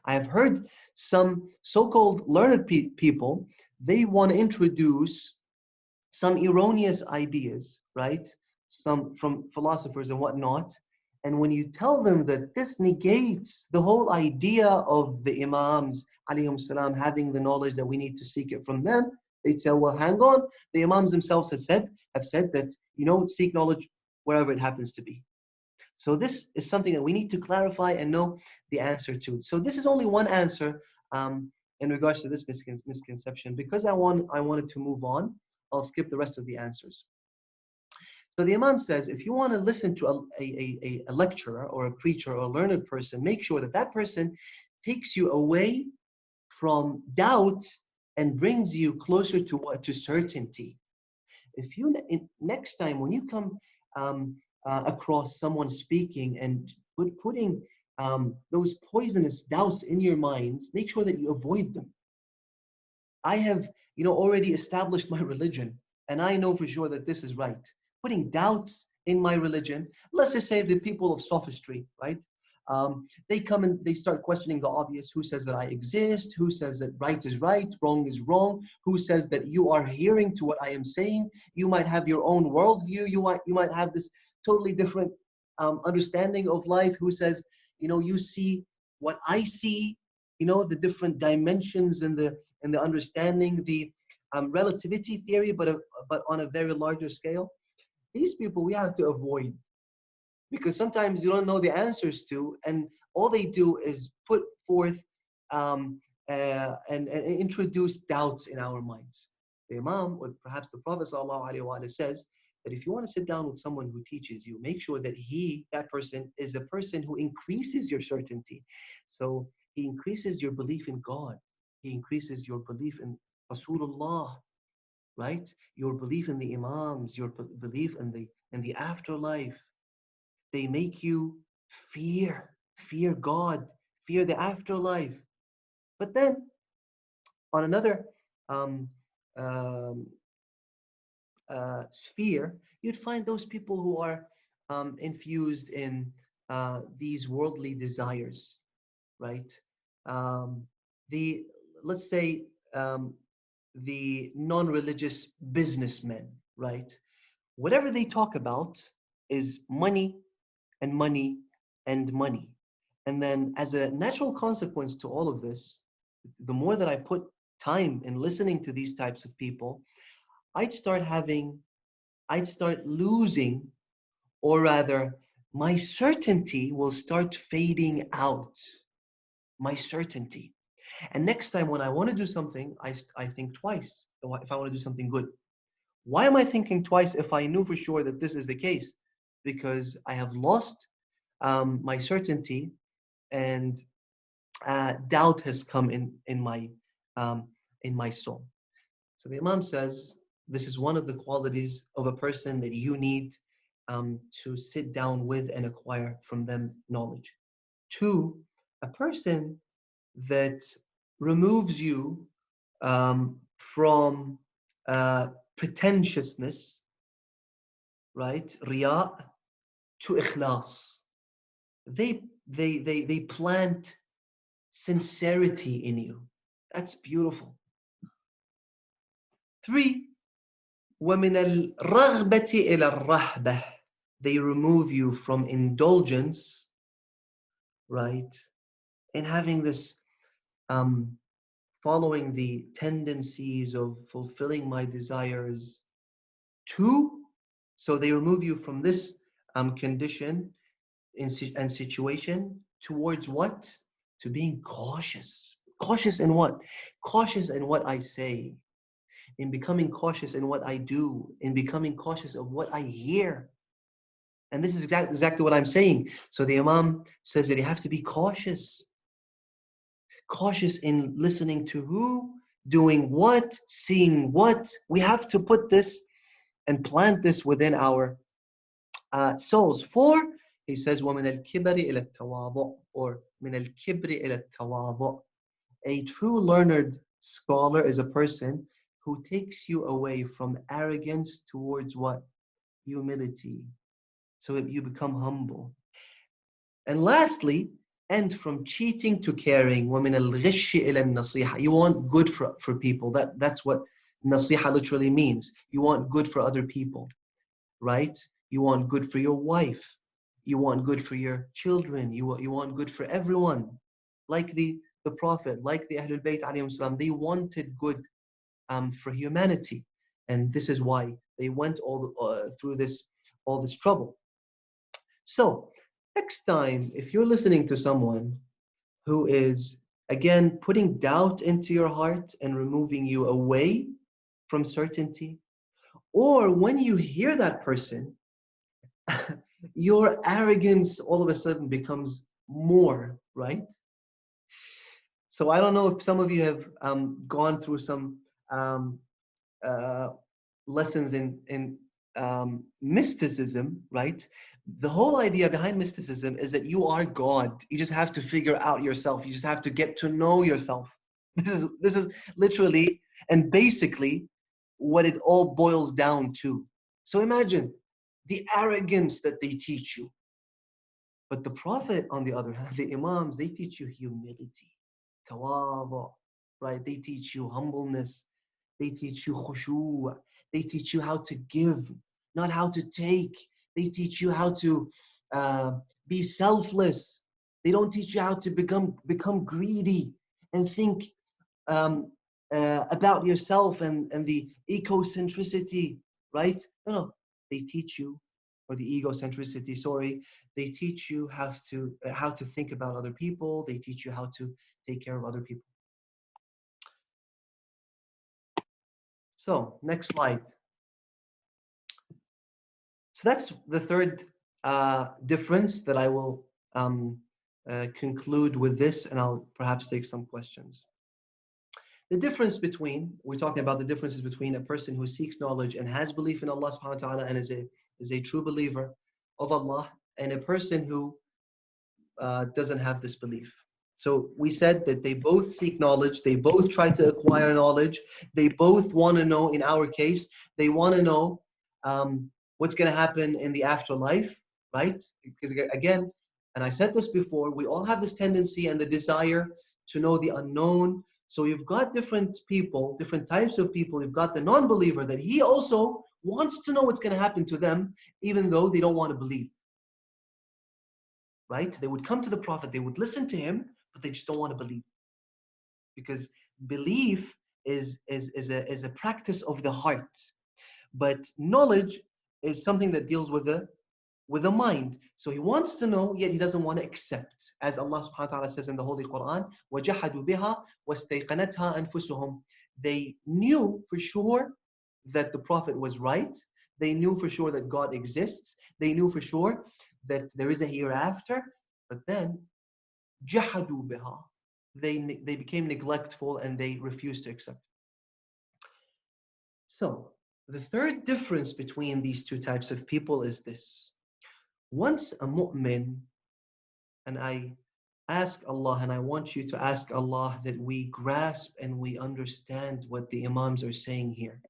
have heard some so-called learned people, they want to introduce some erroneous ideas, right? Some from philosophers and whatnot. And when you tell them that this negates the whole idea of the Imams, alayhim salam, having the knowledge that we need to seek it from them, they'd say, well, hang on. The Imams themselves have said that, seek knowledge wherever it happens to be. So this is something that we need to clarify and know the answer to. So this is only one answer in regards to this misconception. Because I wanted to move on, I'll skip the rest of the answers. So the Imam says, if you want to listen to a lecturer or a preacher or a learned person, make sure that that person takes you away from doubt and brings you closer to certainty. If you next time when you come across someone speaking and putting those poisonous doubts in your mind, make sure that you avoid them. I have, already established my religion, and I know for sure that this is right. Putting doubts in my religion, let's just say the people of sophistry, right? They come and they start questioning the obvious. Who says that I exist? Who says that right is right, wrong is wrong? Who says that you are hearing to what I am saying? You might have your own worldview. You might have this totally different understanding of life. Who says, you see what I see? The different dimensions and the understanding, the relativity theory, but on a very larger scale. These people we have to avoid, because sometimes you don't know the answers to, and all they do is put forth and introduce doubts in our minds. The Imam, or perhaps the Prophet ﷺ, says that if you want to sit down with someone who teaches you, make sure that that person is a person who increases your certainty. So he increases your belief in God. He increases your belief in Rasulullah, right? Your belief in the Imams, your belief in the afterlife. They make you fear God, fear the afterlife. But then on another um, um, sphere, you'd find those people who are infused in these worldly desires, right? Um, the let's say the non-religious businessmen, right? Whatever they talk about is money and money and money. And then, as a natural consequence to all of this, the more that I put time in listening to these types of people, I'd start having, I'd start losing, or rather, my certainty will start fading out. My certainty. And next time when I want to do something, I think twice if I want to do something good. Why am I thinking twice if I knew for sure that this is the case? Because I have lost my certainty, and doubt has come um, in my soul. So the Imam says this is one of the qualities of a person that you need to sit down with and acquire from them knowledge. Two, a person that removes you from uh, pretentiousness, right? Riya to ikhlas. They plant sincerity in you. That's beautiful. Three, وَمِنَ الرَّغْبَةِ إِلَى الرَّهْبَةِ. They remove you from indulgence, right? And having this um, following the tendencies of fulfilling my desires. Two, so they remove you from this condition and situation towards what? To being cautious. Cautious in what? Cautious in what I say, in becoming cautious in what I do, in becoming cautious of what I hear. And this is exactly what I'm saying. So the Imam says that you have to be cautious. Cautious in listening to who, doing what, seeing what. We have to put this and plant this within our souls. Four, he says, وَمِنَ الْكِبَرِ إِلَى التَّوَاضُعِ, or مِنَ الْكِبْرِ إِلَى التَّوَاضُعِ. A true learned scholar is a person who takes you away from arrogance towards what? Humility. So that you become humble. And lastly, and from cheating to caring, وَمِنَ الْغِشِّ إِلَى النَّصِيحَةِ. You want good for people. That's what nasiha literally means. You want good for other people, right? You want good for your wife. You want good for your children. You want good for everyone. Like the Prophet, like the Ahlul Bayt alayhim salam, they wanted good for humanity. And this is why they went through all this trouble. So, next time, if you're listening to someone who is, again, putting doubt into your heart and removing you away from certainty, or when you hear that person, your arrogance all of a sudden becomes more, right? So I don't know if some of you have gone through some um, uh, lessons in mysticism, right? The whole idea behind mysticism is that you are God. You just have to figure out yourself. You just have to get to know yourself. This is literally and basically what it all boils down to. So imagine the arrogance that they teach you. But the Prophet, on the other hand, the Imams, they teach you humility, tawadu, right? They teach you humbleness. They teach you khushu'. They teach you how to give, not how to take. They teach you how to uh, be selfless. They don't teach you how to become greedy and think um, about yourself and the ecocentricity, right? No, they teach you, or the egocentricity, sorry. They teach you how to think about other people. They teach you how to take care of other people. So, next slide. So that's the third difference that I will conclude with this, and I'll perhaps take some questions. The difference between, we're talking about the differences between a person who seeks knowledge and has belief in Allah subhanahu wa ta'ala and is a true believer of Allah, and a person who doesn't have this belief. So we said that they both seek knowledge, they both try to acquire knowledge, they both want to know, in our case, they want to know what's going to happen in the afterlife, right? Because again, and I said this before, we all have this tendency and the desire to know the unknown. So you've got different people, different types of people. You've got the non-believer that he also wants to know what's going to happen to them, even though they don't want to believe, right? They would come to the Prophet, they would listen to him, but they just don't want to believe. Because belief is a practice of the heart. But knowledge is something that deals with the mind. So he wants to know, yet he doesn't want to accept. As Allah subhanahu wa ta'ala says in the Holy Quran, وَجَحَدُوا بِهَا وَاسْتَيْقَنَتْهَا أَنفُسُهُم. They knew for sure that the Prophet was right. They knew for sure that God exists. They knew for sure that there is a hereafter. But then, جَحَدُوا بِهَا. They became neglectful and they refused to accept. So, the third difference between these two types of people is this. Once a mu'min, and I ask Allah, and I want you to ask Allah that we grasp and we understand what the Imams are saying here,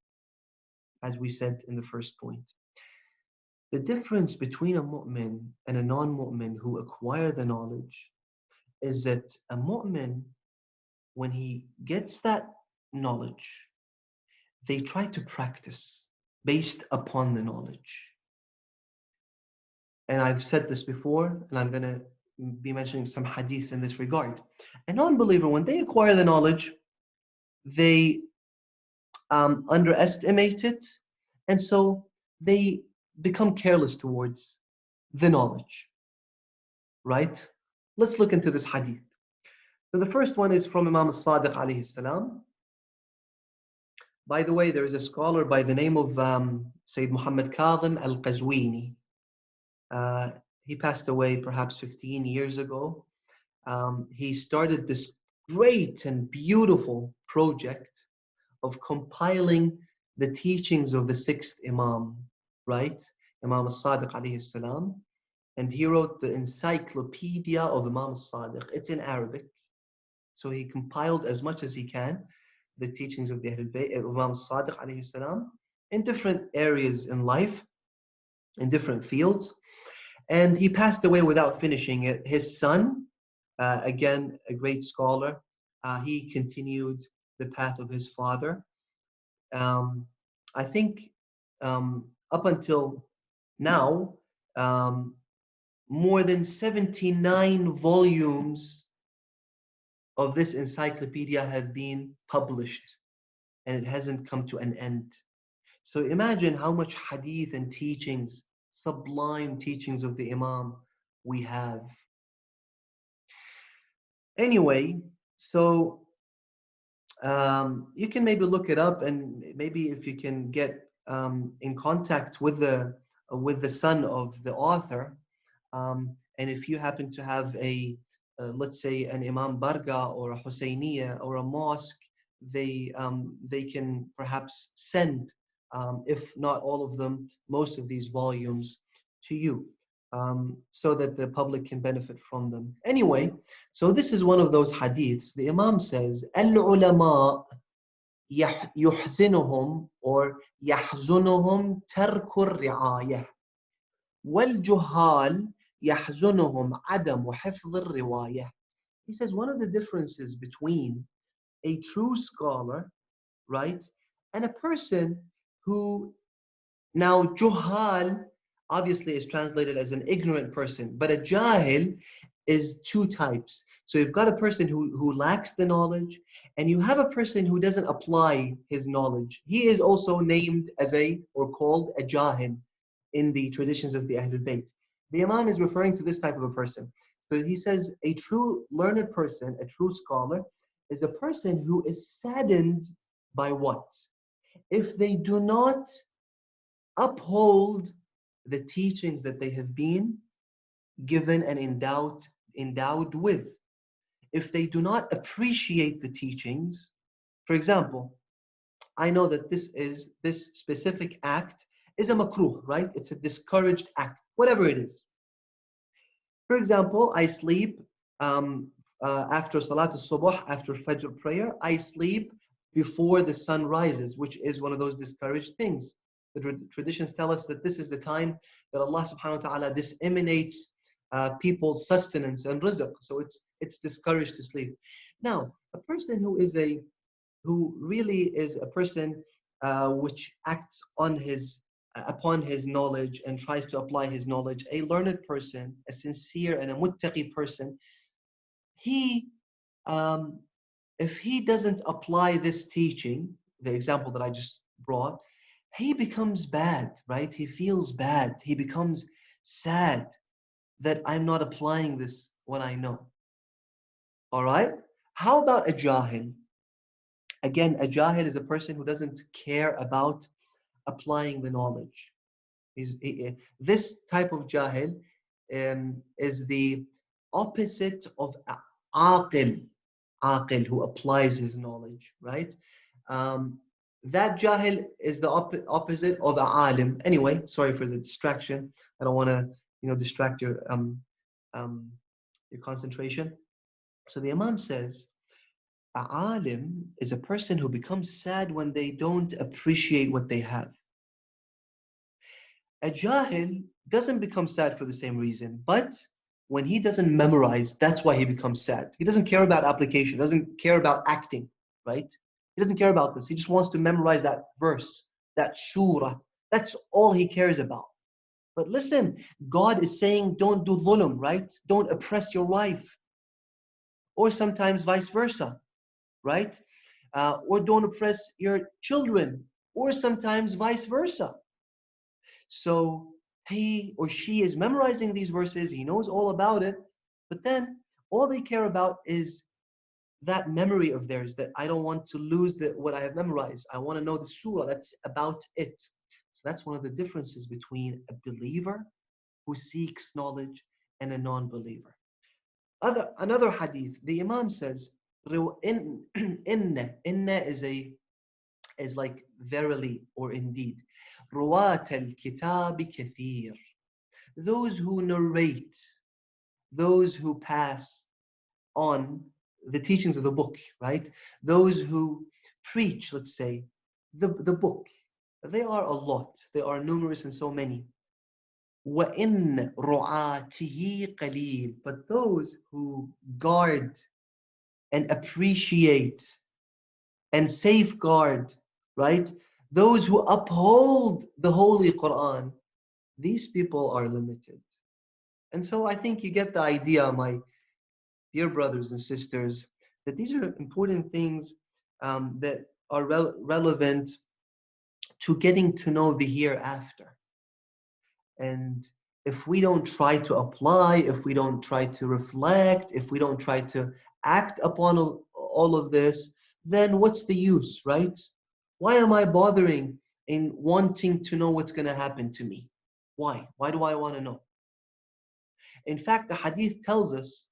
as we said in the first point. The difference between a mu'min and a non-mu'min who acquire the knowledge is that a mu'min, when he gets that knowledge, they try to practice based upon the knowledge. And I've said this before, and I'm going to be mentioning some hadiths in this regard. A non-believer, when they acquire the knowledge, they underestimate it, and so they become careless towards the knowledge, right? Let's look into this hadith. So the first one is from Imam al-Sadiq alayhi salam. By the way, there is a scholar by the name of Sayyid Muhammad Kadhim al-Qazwini. He passed away perhaps 15 years ago. He started this great and beautiful project of compiling the teachings of the sixth Imam, right? Imam al-Sadiq alayhi salam. And he wrote the Encyclopedia of Imam al-Sadiq. It's in Arabic. So he compiled as much as he can the teachings of the Ahlul Bayt, of Imam al-Sadiq alayhi salam, in different areas in life, in different fields. And he passed away without finishing it. His son, again, a great scholar, he continued the path of his father. I think up until now, more than 79 volumes of this encyclopedia have been published, and it hasn't come to an end. So imagine how much hadith and teachings, sublime teachings of the Imam we have. Anyway, so you can maybe look it up, and maybe if you can get in contact with the son of the author, and if you happen to have let's say an Imam Barga or a Husseiniya or a mosque, they can perhaps send, if not all of them, most of these volumes to you, so that the public can benefit from them. Anyway, so this is one of those hadiths. The Imam says, Al-ulama yuhzinuhum or yahzunuhum tarkur ri'ayah. Wal-juhal yahzunuhum adam wa hifdh riwayah. He says one of the differences between a true scholar, right, and a person who, now juhal obviously is translated as an ignorant person, but a jahil is two types. So you've got a person who lacks the knowledge, and you have a person who doesn't apply his knowledge. He is also named as or called a jahil in the traditions of the Ahlul Bayt. The Imam is referring to this type of a person. So he says a true learned person, a true scholar, is a person who is saddened by what? If they do not uphold the teachings that they have been given and endowed with. If they do not appreciate the teachings, for example, I know that this specific act is a makruh, right? It's a discouraged act, whatever it is. For example, I sleep after Salat al-Subh, after Fajr prayer, I sleep before the sun rises, which is one of those discouraged things. The traditions tell us that this is the time that Allah subhanahu wa ta'ala disseminates people's sustenance and rizq. So it's discouraged to sleep. Now, a person who really is a person which acts on his upon his knowledge and tries to apply his knowledge, a learned person, a sincere and a muttaqi person, he um, if he doesn't apply this teaching, the example that I just brought, he becomes bad, right? He feels bad. He becomes sad that I'm not applying this what I know. All right? How about a jahil? Again, a jahil is a person who doesn't care about applying the knowledge. This type of jahil is the opposite of aqil, aqil, who applies his knowledge, right? Um, that jahil is the opposite of a alim. Anyway, sorry for the distraction. I don't want to, distract um, your concentration. So the Imam says, a alim is a person who becomes sad when they don't appreciate what they have. A jahil doesn't become sad for the same reason, but when he doesn't memorize, that's why he becomes sad. He doesn't care about application, doesn't care about acting, right? He doesn't care about this. He just wants to memorize that verse, that surah. That's all he cares about. But listen, God is saying don't do dhulm, right? Don't oppress your wife. Or sometimes vice versa, right? Or don't oppress your children, or sometimes vice versa. So he or she is memorizing these verses, he knows all about it, but then all they care about is that memory of theirs, that I don't want to lose what I have memorized. I want to know the surah, that's about it. So that's one of the differences between a believer who seeks knowledge and a non-believer. Another hadith, the Imam says, inna is like verily or indeed. روات الكتاب كثير. Those who narrate, those who pass on the teachings of the book, right? Those who preach, let's say, the book. They are a lot. They are numerous and so many. وَإِنَّ رُعَاتِهِ قَلِيلٌ. But those who guard and appreciate and safeguard, right? Those who uphold the Holy Quran, these people are limited. And so I think you get the idea, my dear brothers and sisters, that these are important things that are relevant to getting to know the hereafter. And if we don't try to apply, if we don't try to reflect, if we don't try to act upon all of this, then what's the use, right? Why am I bothering in wanting to know what's going to happen to me? Why? Why do I want to know? In fact, the hadith tells us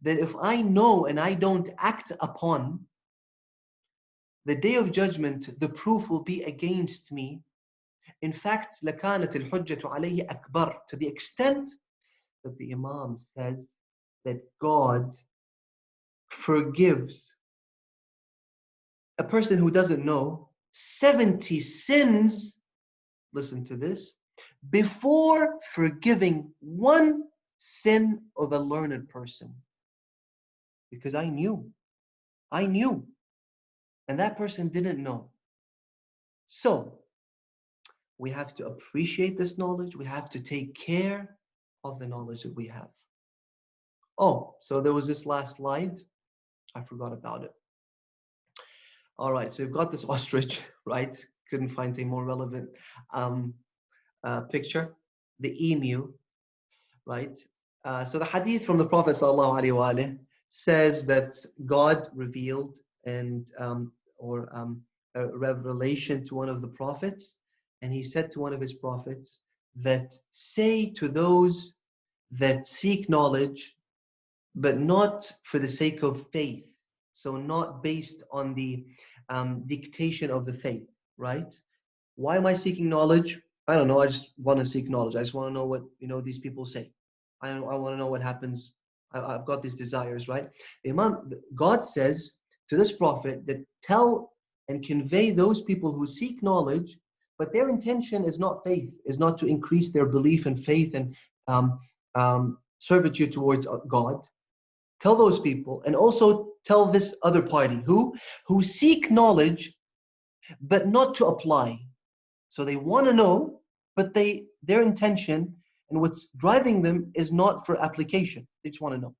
that if I know and I don't act upon, the day of judgment, the proof will be against me. In fact, لَكَانَتِ الْحُجَّةُ عَلَيْهِ أَكْبَرُ, to the extent that the Imam says that God forgives a person who doesn't know 70 sins, listen to this, before forgiving one sin of a learned person. Because I knew, and that person didn't know. So, we have to appreciate this knowledge. We have to take care of the knowledge that we have. Oh, so there was this last slide. I forgot about it. All right, so we've got this ostrich, right? Couldn't find a more relevant picture. The emu, right? So the hadith from the Prophet ﷺ says that God revealed a revelation to one of the prophets, and he said to one of his prophets that say to those that seek knowledge, but not for the sake of faith, so not based on the dictation of the faith, right? Why am I seeking knowledge? I don't know. I just want to seek knowledge. I just want to know what these people say. I want to know what happens I've got these desires, right? God says to this prophet that tell and convey those people who seek knowledge, but their intention is not faith, is not to increase their belief and faith and servitude towards God. Tell those people, and also tell this other party who seek knowledge, but not to apply. So they want to know, but their intention and what's driving them is not for application. They just want to know.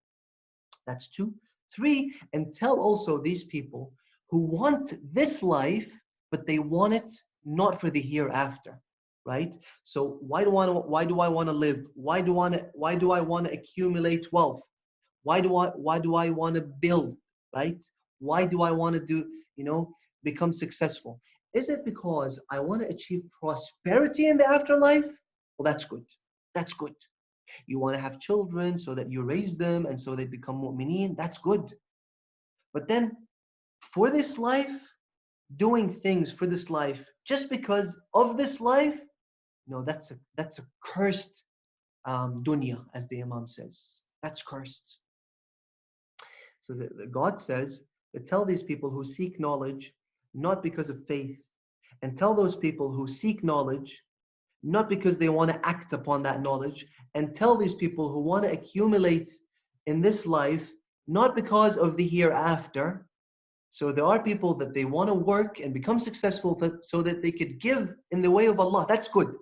That's two. Three, and tell also these people who want this life, but they want it not for the hereafter, right? So why do I want to live? Why do I want to accumulate wealth? Why do I want to build, right? Why do I want to become successful? Is it because I want to achieve prosperity in the afterlife? Well, that's good. That's good. You want to have children so that you raise them and so they become mu'mineen. That's good. But then for this life, doing things for this life just because of this life, no, that's a cursed dunya, as the Imam says. That's cursed. So God says that tell these people who seek knowledge not because of faith, and tell those people who seek knowledge not because they want to act upon that knowledge, and tell these people who want to accumulate in this life not because of the hereafter. So there are people that they want to work and become successful so that they could give in the way of Allah. That's good.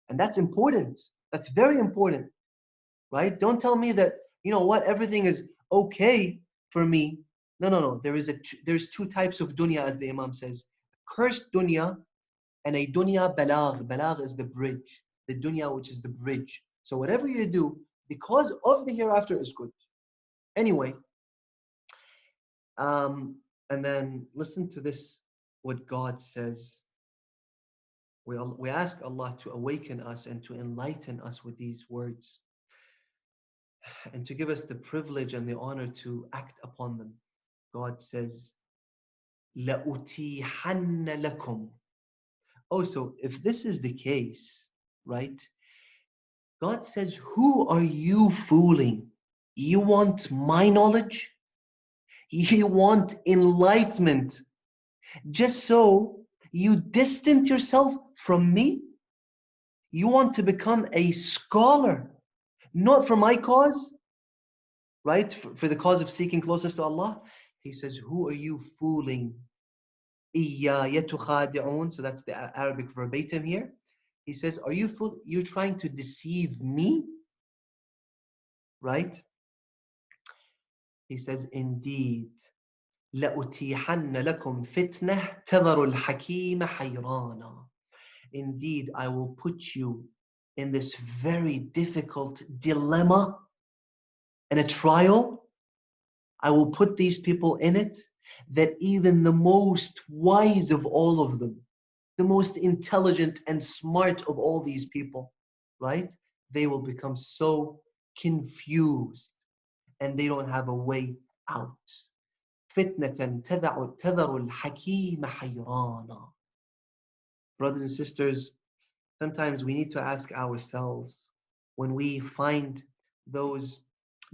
And that's important. That's very important, right? Don't tell me that, you know what, everything is okay for me. No, no, no. There's two types of dunya, as the Imam says. Cursed dunya and a dunya balagh. Balagh is the bridge. The dunya, which is the bridge. So whatever you do, because of the hereafter, is good. Anyway, and then listen to this, what God says. We ask Allah to awaken us and to enlighten us with these words, and to give us the privilege and the honor to act upon them. God says, لَأُتِيحَنَّ لَكُمْ. Oh, so if this is the case, right? God says, who are you fooling? You want my knowledge? You want enlightenment just so you distance yourself from me? You want to become a scholar, not for my cause, right? For the cause of seeking closeness to Allah. He says, who are you fooling? إِيَّا يَتُخَادِعُونَ. So that's the Arabic verbatim here. He says, are you fool? You're trying to deceive me? Right? He says, indeed, لَأُتِيحَنَّ لَكُمْ فِتْنَةً تَذَرُ الْحَكِيمَ حَيْرَانًا. Indeed, I will put you in this very difficult dilemma and a trial. I will put these people in it, that even the most wise of all of them, the most intelligent and smart of all these people, right? They will become so confused and they don't have a way out. فِتْنَةً تَذَرُ الْحَكِيمَ حَيْرَانًا. Brothers and sisters, sometimes we need to ask ourselves, when we find those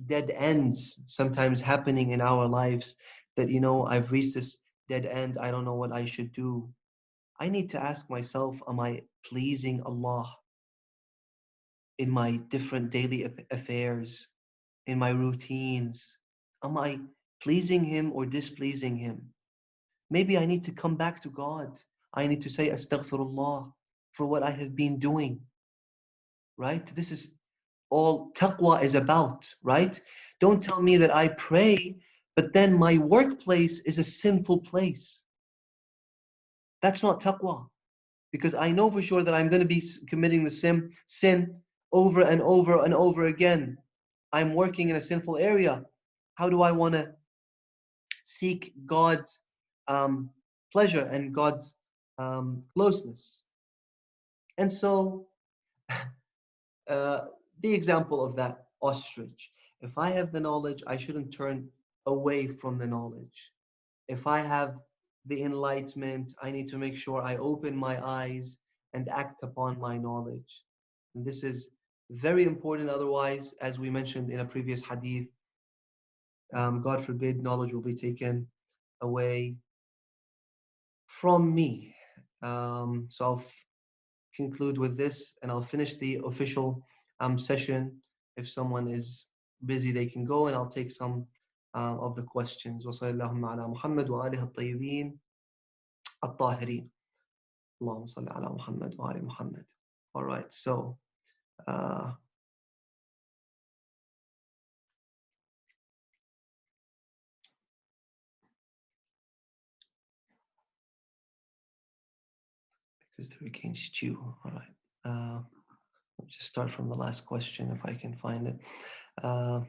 dead ends sometimes happening in our lives, that, I've reached this dead end, I don't know what I should do. I need to ask myself, am I pleasing Allah in my different daily affairs, in my routines? Am I pleasing Him or displeasing Him? Maybe I need to come back to God. I need to say astaghfirullah for what I have been doing, right? This is all taqwa is about, right? Don't tell me that I pray, but then my workplace is a sinful place. That's not taqwa. Because I know for sure that I'm going to be committing the sin over and over and over again. I'm working in a sinful area. How do I want to seek God's pleasure and God's closeness? And so, the example of that ostrich. If I have the knowledge, I shouldn't turn away from the knowledge. If I have the enlightenment, I need to make sure I open my eyes and act upon my knowledge. And this is Very important. Otherwise, as we mentioned in a previous hadith, God forbid, knowledge will be taken away from me. So I'll conclude with this, and I'll finish the official session. If someone is busy, they can go, and I'll take some of the questions. وصلى اللهم على محمد وآله الطيبين الطاهرين. اللهم صل على محمد وآل محمد. All right, so uh, because they're against you. All right. Let's just start from the last question if I can find it. Uh,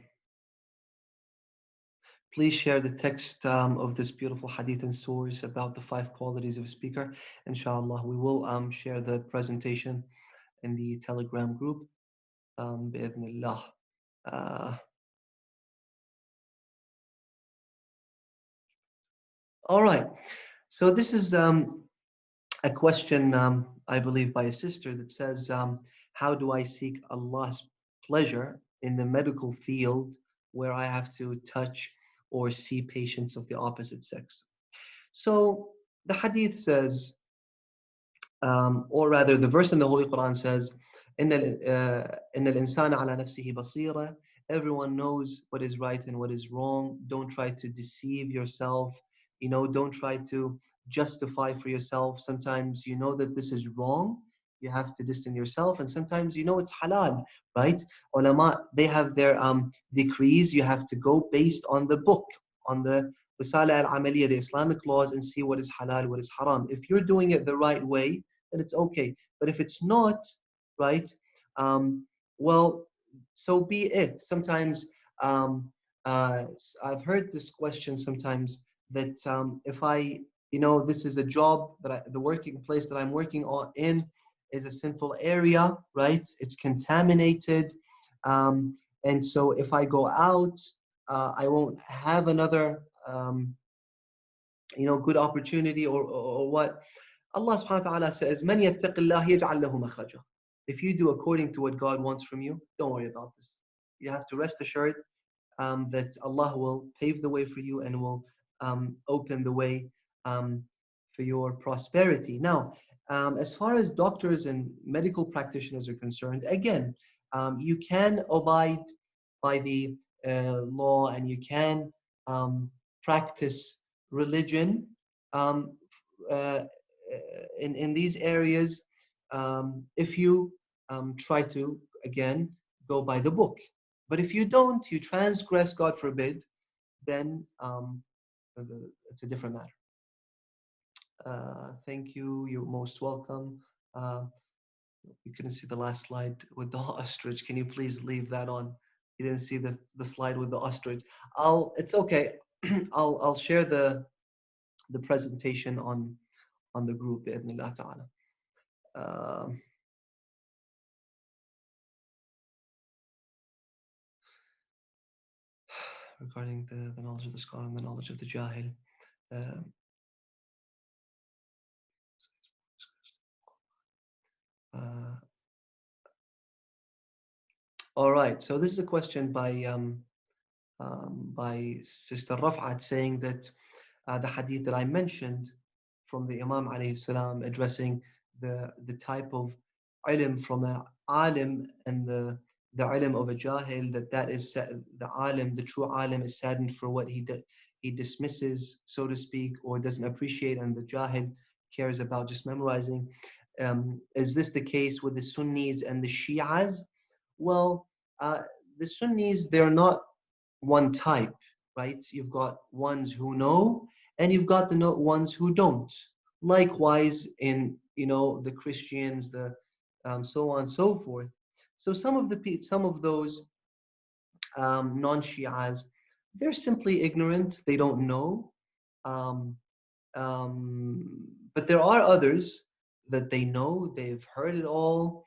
Please share the text of this beautiful hadith and source about the 5 qualities of a speaker. Inshallah, we will share the presentation in the Telegram group. بإذن all right. So this is a question, I believe, by a sister that says, how do I seek Allah's pleasure in the medical field where I have to touch or see patients of the opposite sex? So the hadith says, or rather, the verse in the Holy Quran says, إن الإنسان على نفسه بصيرة. Everyone knows what is right and what is wrong. Don't try to deceive yourself. Don't try to justify for yourself. Sometimes you know that this is wrong. You have to distance yourself, and sometimes you know it's halal, right? Ulama, they have their decrees. You have to go based on the book, on the Risala al-Amaliyah, the Islamic laws, and see what is halal, what is haram. If you're doing it the right way, then it's okay. But if it's not, right, well, so be it. Sometimes um, uh, I've heard this question sometimes that if this is a job the working place that I'm working on in is a sinful area, right? It's contaminated. And so if I go out, I won't have another, good opportunity or what. Allah subhanahu wa ta'ala says, "Man yattaqillah yaj'al lahu makhraja." If you do according to what God wants from you, don't worry about this. You have to rest assured that Allah will pave the way for you and will open the way for your prosperity. Now, as far as doctors and medical practitioners are concerned, again, you can abide by the law and you can practice religion um, uh, in these areas if you try to, again, go by the book. But if you don't, you transgress, God forbid, then it's a different matter. Thank you. You're most welcome. Uh, you couldn't see the last slide with the ostrich. Can you please leave that on? You didn't see the slide with the ostrich. It's okay. I'll share the presentation on the group بإذن ta'ala. Regarding the knowledge of the scholar and the knowledge of the jahil. All right, so this is a question by Sister Raf'at saying that the hadith that I mentioned from the Imam alayhi salam addressing the type of ilm from a alim and the ilm of a jahil, that is the alim, the true alim is saddened for what he dismisses, so to speak, or doesn't appreciate, and the jahil cares about just memorizing. Is this the case with the Sunnis and the Shi'as? Well, the Sunnis, they're not one type, right? You've got ones who know, and you've got the ones who don't. Likewise, in the Christians, the so on and so forth. So some of those non-Shias, they're simply ignorant. They don't know. Um, but there are others that they know. They've heard it all.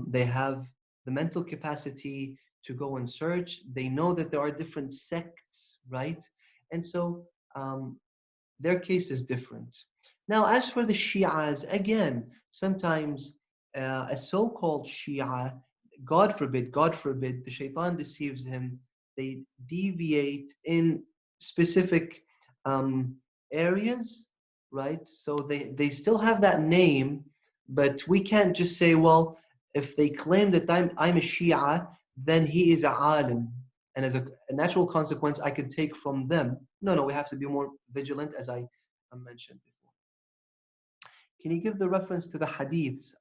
They have the mental capacity to go and search. They know that there are different sects, right? And so their case is different. Now, as for the Shias, again, sometimes a so-called Shia God forbid, the shaitan deceives him. They deviate in specific um, areas, right? So they still have that name, but we can't just say, well, if they claim that I'm a Shia, then he is a alim. And as a natural consequence, I can take from them. No, no, we have to be more vigilant, as I mentioned before. Can you give the reference to the hadiths?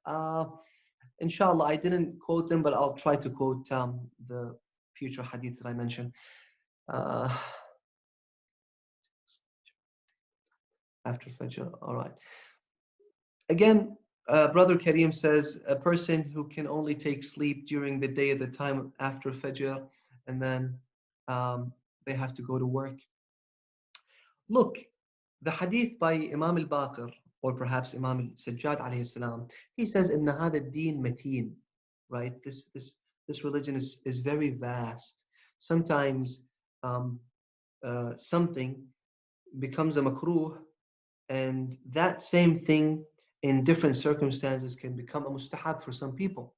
Inshallah, I didn't quote them, but I'll try to quote the future hadiths that I mentioned. Uh, after Fajr, all right. Again, Brother Kareem says a person who can only take sleep during the day at the time after Fajr, and then um, they have to go to work. Look, the hadith by Imam al-Baqir, or perhaps Imam al-Sajjad alayhi salam, he says, إن هذا الدين متين, right? This religion is very vast. Sometimes um, something becomes a makruh, and that same thing in different circumstances can become a mustahab for some people,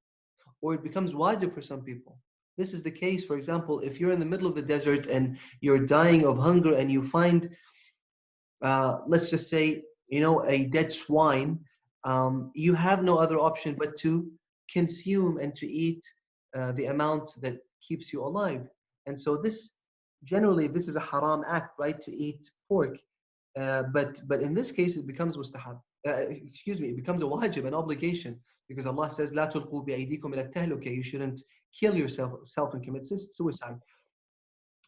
or it becomes wajib for some people. This is the case, for example, if you're in the middle of the desert and you're dying of hunger and you find let's just say, a dead swine, you have no other option but to consume and to eat the amount that keeps you alive. And so generally, this is a haram act, right, to eat pork. But in this case, it becomes mustahab. Excuse me, it becomes a wajib, an obligation, because Allah says, لا تلقوا بأيديكم إلى التهلكة. You shouldn't kill yourself and commit suicide.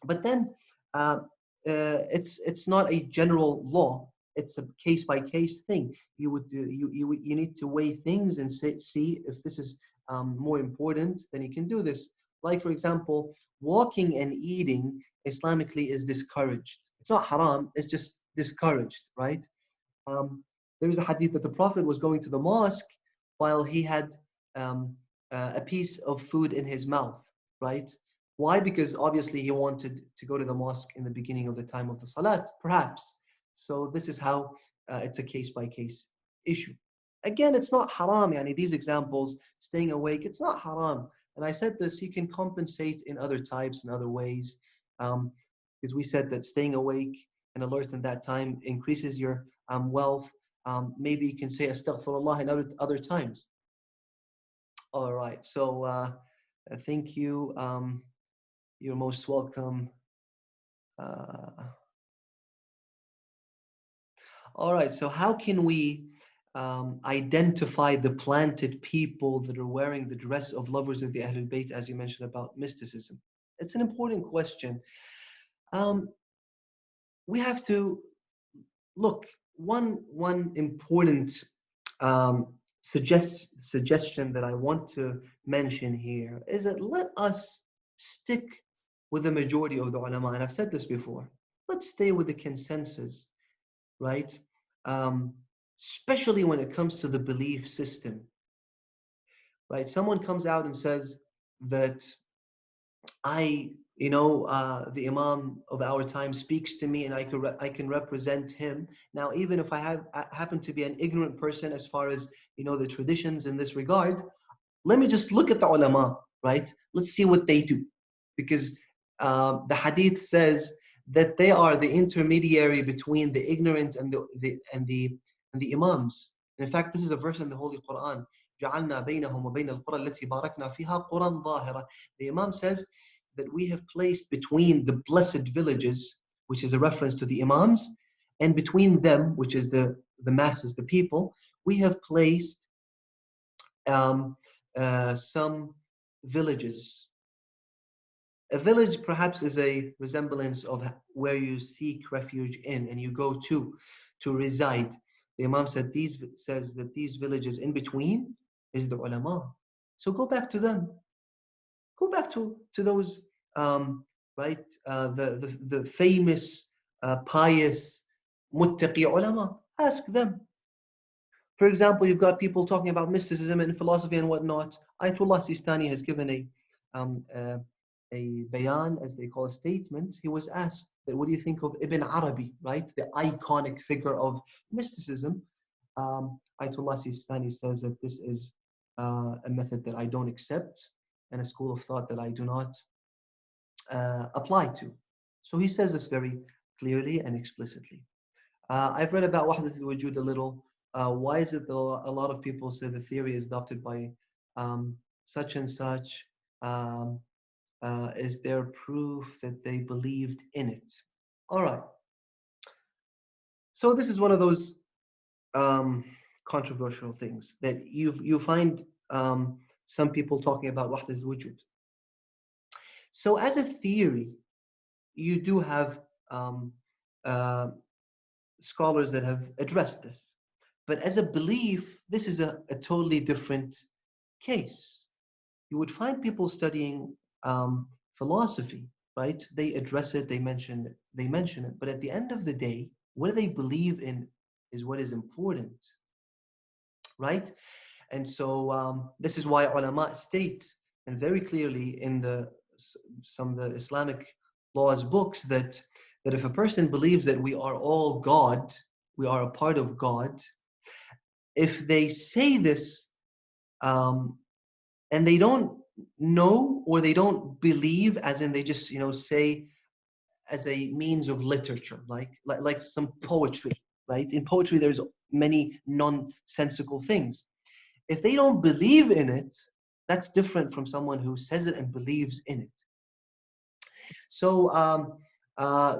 But then uh, it's not a general law. It's a case by case thing. You need to weigh things and see if this is more important. Then you can do this. Like for example, walking and eating Islamically is discouraged. It's not haram. It's just discouraged, right? Um, there is a hadith that the Prophet was going to the mosque while he had um, a piece of food in his mouth, right? Why? Because obviously he wanted to go to the mosque in the beginning of the time of the salat, perhaps. So this is how it's a case by case issue. Again, it's not haram. Yani these examples, staying awake, it's not haram. And I said this, you can compensate in other types and other ways. Because we said that staying awake and alert in that time increases your wealth. Maybe you can say astaghfirullah in other times. All right. So thank you. You're most welcome. All right. So how can we identify the planted people that are wearing the dress of lovers of the Ahlul Bayt, as you mentioned about mysticism? It's an important question. Um, we have to look. One important suggestion that I want to mention here is that let us stick with the majority of the ulama, and I've said this before. Let's stay with the consensus, right? Um, Especially when it comes to the belief system, right? Someone comes out and says that the Imam of our time speaks to me, and I can represent him. Now, even if I happen to be an ignorant person as far as the traditions in this regard, let me just look at the ulama, right? Let's see what they do, because the hadith says that they are the intermediary between the ignorant and the imams. And in fact, this is a verse in the Holy Quran. جعلنا بينهم وبين القرى التي باركنا فيها قرى ظاهرة. The Imam says that we have placed between the blessed villages, which is a reference to the imams, and between them, which is the masses, the people, we have placed um, some villages. A village perhaps is a resemblance of where you seek refuge in and you go to reside. The Imam says that these villages in between is the ulama. So go back to them. Go back to those right the famous pious muttaqi ulama. Ask them. For example, you've got people talking about mysticism and philosophy and whatnot. Ayatollah Sistani has given a bayan, as they call a statement. He was asked that, what do you think of Ibn Arabi, right? The iconic figure of mysticism. Ayatollah Sistani says that this is a method that I don't accept. and a school of thought that I do not apply to. So he says this very clearly and explicitly. I've read about Wahdat al-Wujud a little. Why is it that a lot of people say the theory is adopted by such and such? Um, is there proof that they believed in it? All right. So this is one of those um, controversial things that you find some people talking about Wahdat al-Wujud. So as a theory, you do have um, uh, scholars that have addressed this. But as a belief, this is a totally different case. You would find people studying philosophy, right? They address it, they mention it. But at the end of the day, what do they believe in is what is important, right? And so this is why ulama state, and very clearly in some of the Islamic laws books, that if a person believes that we are all God, we are a part of God, if they say this um, and they don't know or they don't believe, as in they just say as a means of literature, like some poetry, right? In poetry, there's many nonsensical things. If they don't believe in it, that's different from someone who says it and believes in it. So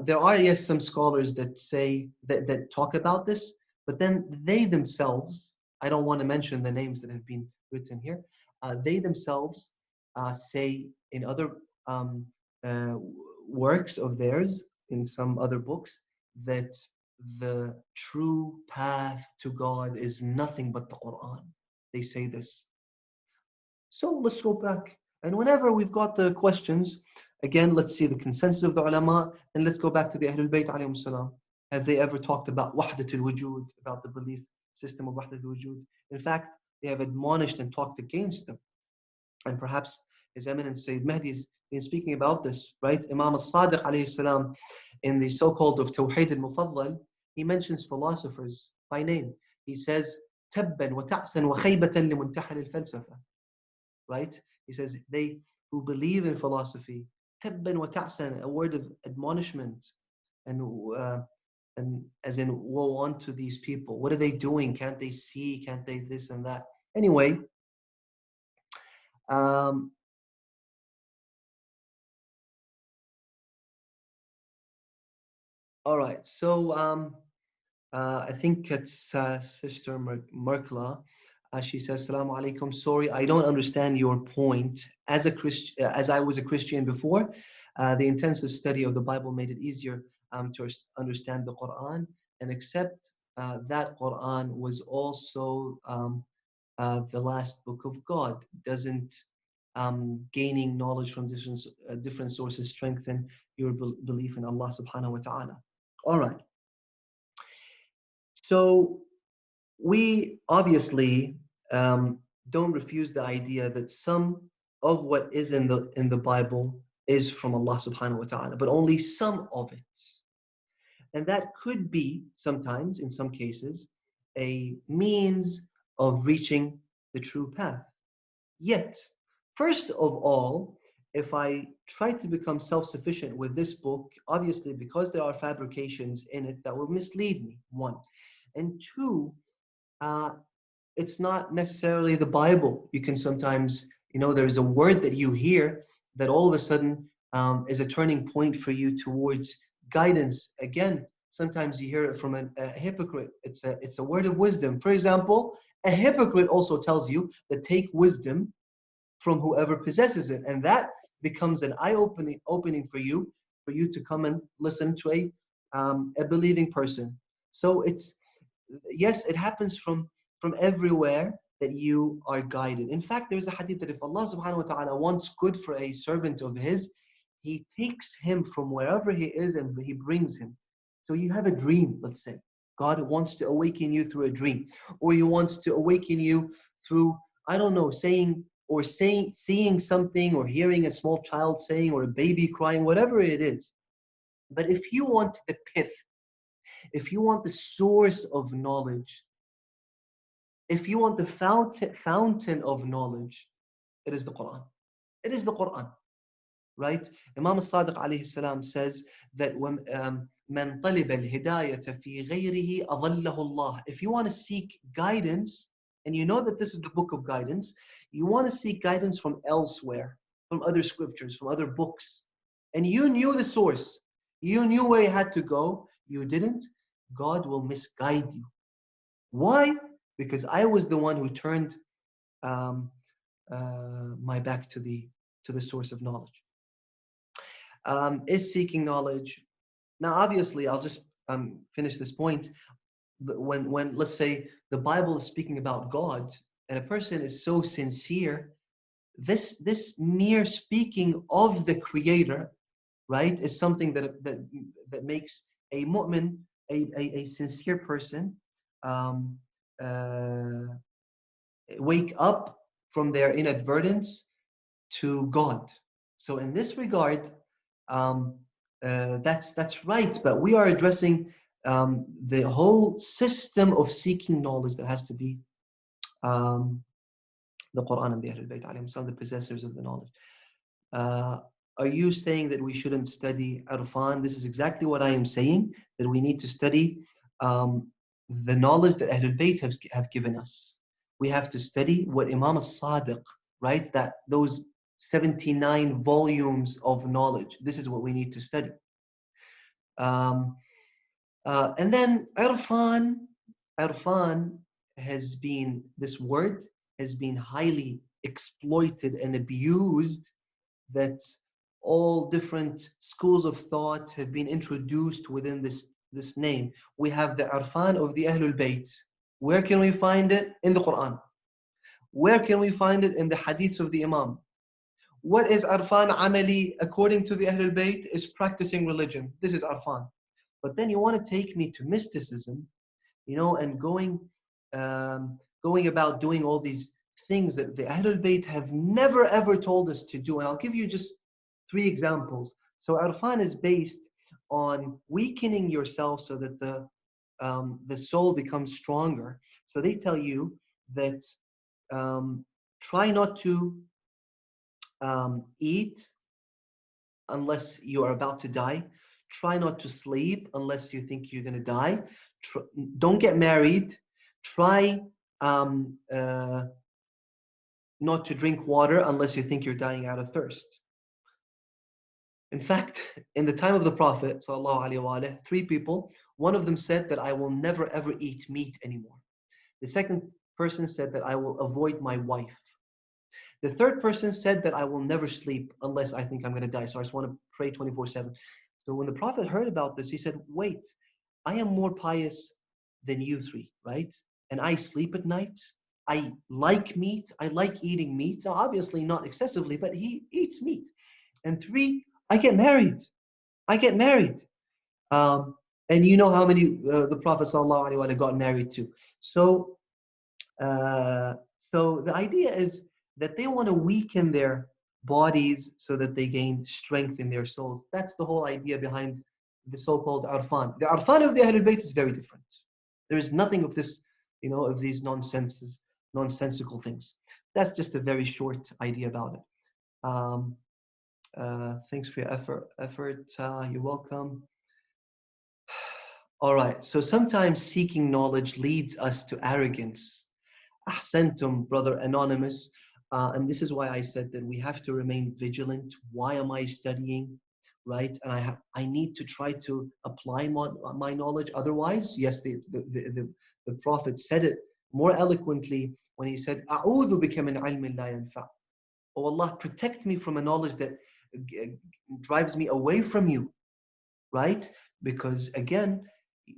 there are, yes, some scholars that say that talk about this, but then they themselves, I don't want to mention the names that have been written here, they themselves say in other uh, works of theirs, in some other books, that the true path to God is nothing but the Quran. They say this. So let's go back. And whenever we've got the questions, again, let's see the consensus of the ulama, and let's go back to the Ahlul Bayt alayhim salam. Have they ever talked about Wahdatul Wujud, about the belief system of Wahdatul Wujud? In fact, they have admonished and talked against them. And perhaps His Eminence Sayyid Mahdi has been speaking about this, right? Imam al-Sadiq alayhi salam, in the so-called of Tawheed al-Mufaddal, he mentions philosophers by name. He says, تبا وتعسا وخيبة لمنتحل الفلسفة, right? He says, they who believe in philosophy, تبا وتعسا, a word of admonishment, and as in woe unto these people. What are they doing? Can't they see? Can't they this and that? Anyway, um, all right. So I think it's Sister Merkla. She says, "Salaam alaikum. Sorry, I don't understand your point. As a Christian, as I was a Christian before, the intensive study of the Bible made it easier to understand the Quran and accept that Quran was also the last book of God. Doesn't gaining knowledge from different sources strengthen your belief in Allah Subhanahu wa Taala?" All right. So we obviously don't refuse the idea that some of what is in the Bible is from Allah Subhanahu wa Taala, but only some of it, and that could be sometimes, in some cases, a means of reaching the true path. Yet, first of all, if I try to become self-sufficient with this book, obviously because there are fabrications in it that will mislead me, one, and two, uh, it's not necessarily the Bible. You can sometimes, there's a word that you hear that all of a sudden is a turning point for you towards guidance. Again, sometimes you hear it from a hypocrite. It's a word of wisdom. For example, a hypocrite also tells you that take wisdom from whoever possesses it, and that becomes an eye opening for you to come and listen to a believing person. So it's, yes, it happens from everywhere that you are guided. In fact, there's a hadith that if Allah subhanahu wa ta'ala wants good for a servant of his, he takes him from wherever he is and he brings him. So you have a dream, let's say. God wants to awaken you through a dream, or he wants to awaken you through, I don't know, seeing something, or hearing a small child saying, or a baby crying, whatever it is. But if you want the pith, if you want the source of knowledge, if you want the fountain of knowledge, it is the Quran. It is the Quran, right? Imam al-Sadiq alayhi salam says that when من طلب الهداية في غيره أضله الله. If you want to seek guidance, and you know that this is the book of guidance, you want to seek guidance from elsewhere, from other scriptures, from other books, and you knew the source, you knew where you had to go, you didn't, God will misguide you. Why? Because I was the one who turned um, my back to the source of knowledge. Is seeking knowledge. Now, obviously, I'll just finish this point. When let's say the Bible is speaking about God, and a person is so sincere, this mere speaking of the Creator, right, is something that makes a mu'min, a sincere person, um, uh, wake up from their inadvertence to God. So in this regard, um, that's right. But we are addressing the whole system of seeking knowledge that has to be um, the Quran and the Ahlul Bayt alayhim salam, the possessors of the knowledge. Uh, are you saying that we shouldn't study Irfan? This is exactly what I am saying, that we need to study the knowledge that Ahlul Bayt have given us. We have to study what Imam al-Sadiq, right? That those 79 volumes of knowledge, this is what we need to study. Um, and then Irfan has been, this word has been highly exploited and abused, that all different schools of thought have been introduced within this name. We have the Irfan of the Ahlul Bayt. Where can we find it? In the Quran. Where can we find it? In the hadiths of the Imam. What is Arfan Amali according to the Ahlul Bayt? Is practicing religion. This is Arfan. But then you want to take me to mysticism, and going about doing all these things that the Ahlul Bayt have never ever told us to do. And I'll give you just 3 examples. So Arfan is based on weakening yourself so that the soul becomes stronger. So they tell you that try not to eat unless you are about to die. Try not to sleep unless you think you're going to die. Don't get married. Try not to drink water unless you think you're dying out of thirst. In fact, in the time of the Prophet, ﷺ, 3 people, one of them said that I will never ever eat meat anymore. The second person said that I will avoid my wife. The third person said that I will never sleep unless I think I'm going to die. So I just want to pray 24/7. So when the Prophet heard about this, he said, wait, I am more pious than you 3, right? And I sleep at night. I like meat. I like eating meat. Now, obviously not excessively, but he eats meat. And 3, I get married. I get married. And you know how many the Prophet ﷺ got married to. So the idea is that they want to weaken their bodies so that they gain strength in their souls. That's the whole idea behind the so-called Arfan. The Arfan of the Ahlul Bayt is very different. There is nothing of this, of these nonsensical things. That's just a very short idea about it. Thanks for your effort. You're welcome. All right. So sometimes seeking knowledge leads us to arrogance. Ahsantum, brother anonymous. And this is why I said that we have to remain vigilant. Why am I studying? Right? And I need to try to apply my knowledge. Otherwise, yes, the Prophet said it more eloquently when he said, "A'udhu bika min ilmin la yanfa." Oh Allah, protect me from a knowledge that drives me away from you. Right? Because again,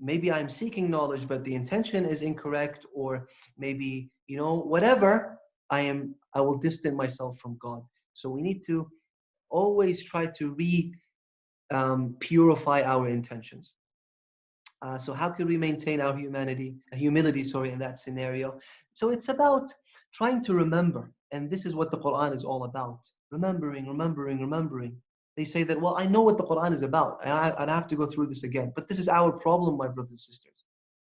maybe I'm seeking knowledge, but the intention is incorrect, or maybe, whatever, I will distance myself from God. So we need to always try to purify our intentions. So how can we maintain our humility, in that scenario? So it's about trying to remember, and this is what the Quran is all about. Remembering. They say that, well, I know what the Quran is about, and I have to go through this again. But this is our problem, my brothers and sisters.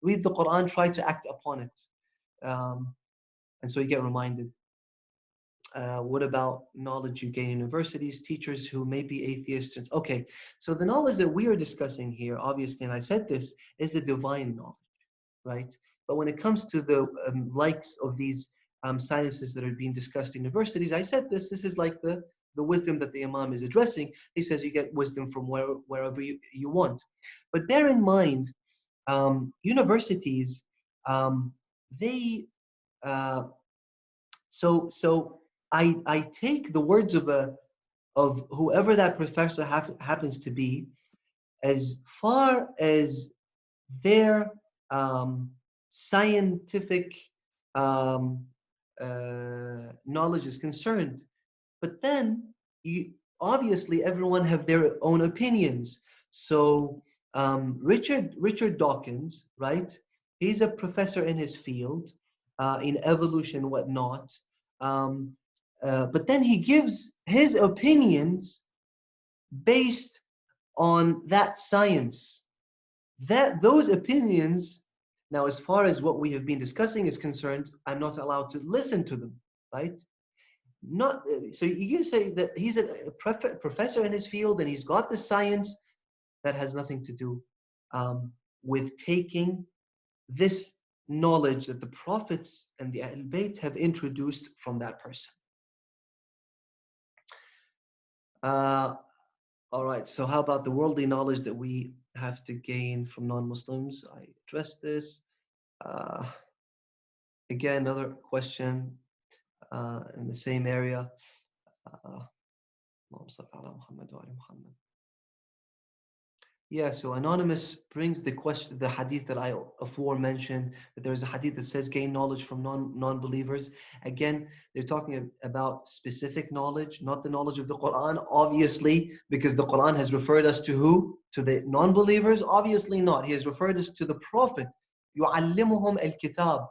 Read the Quran, try to act upon it. And so you get reminded. What about knowledge you gain in universities, teachers who may be atheists? Okay, so the knowledge that we are discussing here, obviously, and I said this, is the divine knowledge, right? But when it comes to the likes of these sciences that are being discussed in universities, I said this is like the wisdom that the Imam is addressing. He says you get wisdom from wherever you want. But bear in mind, universities, they, uh, so I take the words of whoever that professor happens to be as far as their scientific um, knowledge is concerned. But then you obviously everyone have their own opinions. So Richard Dawkins, right? He's a professor in his field, in evolution, whatnot. Um, but then he gives his opinions based on that science. That those opinions, now as far as what we have been discussing is concerned, I'm not allowed to listen to them, right? Not so you can say that he's a professor in his field and he's got the science that has nothing to do with taking this knowledge that the prophets and the Ahl Bayt have introduced from that person. All right, so how about the worldly knowledge that we have to gain from non-Muslims? I addressed this. Uh, Again, another question in the same area. Yeah, so Anonymous brings the question, the hadith that I aforementioned, that there is a hadith that says gain knowledge from non-believers. Again, they're talking about specific knowledge, not the knowledge of the Quran, obviously, because the Quran has referred us to who? To the non-believers? Obviously not. He has referred us to the Prophet. يُعَلِّمُهُمْ الْكِتَابِ.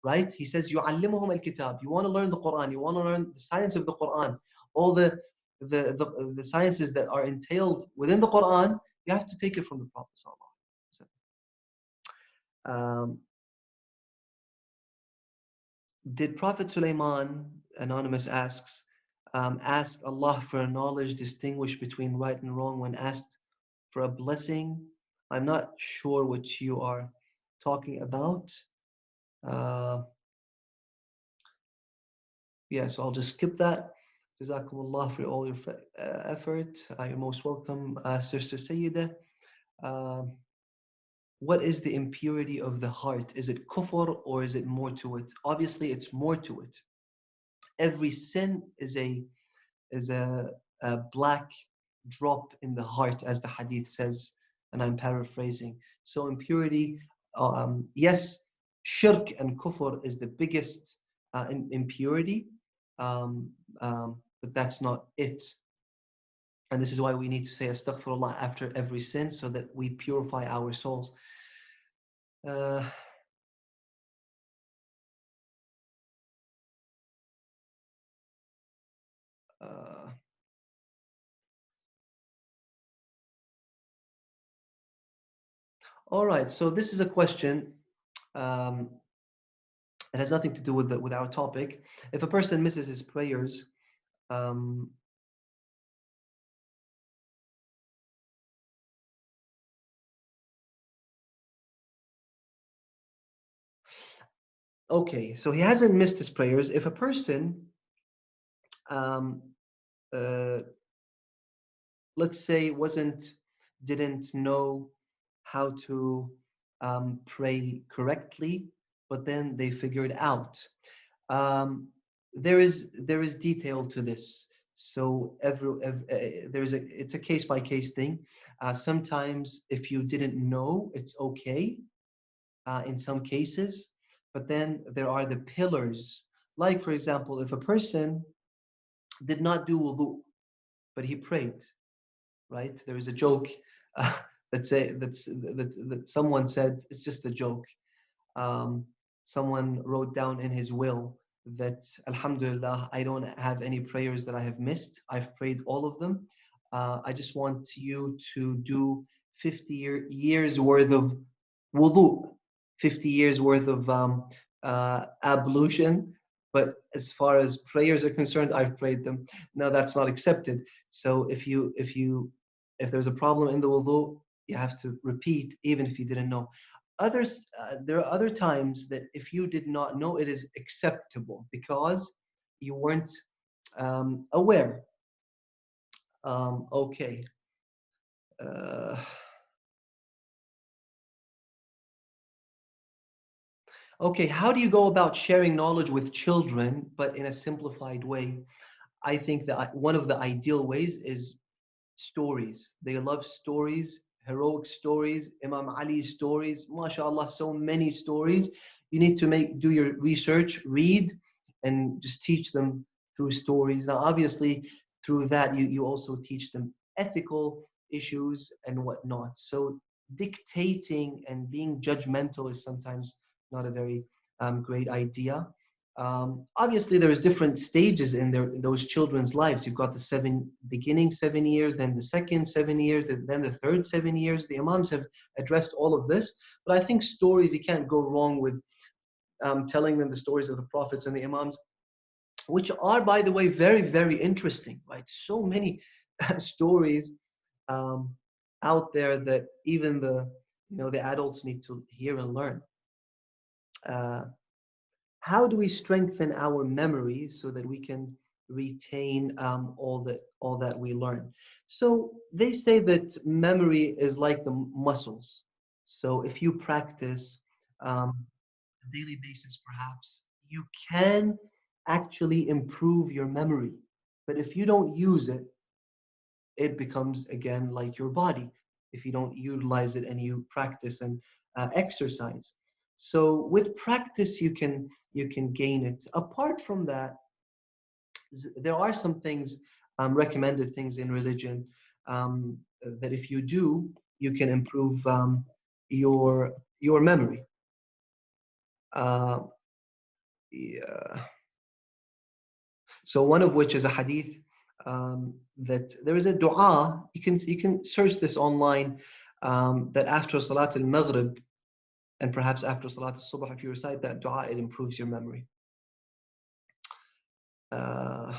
Right? He says, يُعَلِّمُهُمْ الْكِتَابِ. You want to learn the Quran, you want to learn the science of the Quran, all the sciences that are entailed within the Quran, you have to take it from the Prophet ﷺ. Did Prophet Sulaiman, Anonymous asks, ask Allah for a knowledge distinguish between right and wrong when asked for a blessing? I'm not sure what you are talking about. Yeah, so I'll just skip that. Jazakumullah for all your effort. You're most welcome, Sister Sayyida. What is the impurity of the heart? Is it kufr or is it more to it? Obviously, it's more to it. Every sin is a black drop in the heart, as the hadith says, and I'm paraphrasing. So impurity, yes, shirk and kufr is the biggest impurity, but that's not it. And this is why we need to say astaghfirullah after every sin so that we purify our souls. Uh, all right, so this is a question. It has nothing to do with our topic. If a person misses his prayers, um, okay, so he hasn't missed his prayers. If a person, um, uh, let's say, didn't know how to pray correctly, but then they figured out. There is detail to this. So it's a case by case thing. Sometimes if you didn't know, it's okay in some cases, but then there are the pillars. Like for example, if a person did not do wudu, but he prayed, right? There is a joke that someone said it's just a joke. Um, Someone wrote down in his will that Alhamdulillah, I don't have any prayers that I have missed. I've prayed all of them. I just want you to do 50 years worth of wudu, 50 years worth of ablution, But as far as prayers are concerned, I've prayed them. No, that's not accepted. So if there's a problem in the wudu, you have to repeat, even if you didn't know. There are other times that if you did not know, it is acceptable because you weren't aware. Okay. Uh, okay, how do you go about sharing knowledge with children, but in a simplified way? I think that one of the ideal ways is stories. They love stories, heroic stories, Imam Ali's stories, mashallah, so many stories. You need to do your research, read, and just teach them through stories. Now, obviously, through that, you also teach them ethical issues and whatnot. So dictating and being judgmental is sometimes not a very great idea. Obviously, there's different stages in those children's lives. You've got the beginning 7 years, then the second 7 years, then the third 7 years. The Imams have addressed all of this, but I think stories, you can't go wrong with telling them the stories of the prophets and the Imams, which are, by the way, very, very interesting. Right, so many stories um, out there that even the adults need to hear and learn. Uh, how do we strengthen our memory so that we can retain all that we learn? So they say that memory is like the muscles. So if you practice a daily basis, perhaps you can actually improve your memory. But if you don't use it, it becomes again like your body. If you don't utilize it and you practice and exercise, so with practice you can gain it. Apart from that, there are some things, recommended things in religion, that if you do, you can improve your memory. uh, yeah. So one of which is a hadith, that there is a dua. You can search this online, that after Salat al-Maghrib and perhaps after Salat al-Subh, if you recite that dua, it improves your memory. Uh,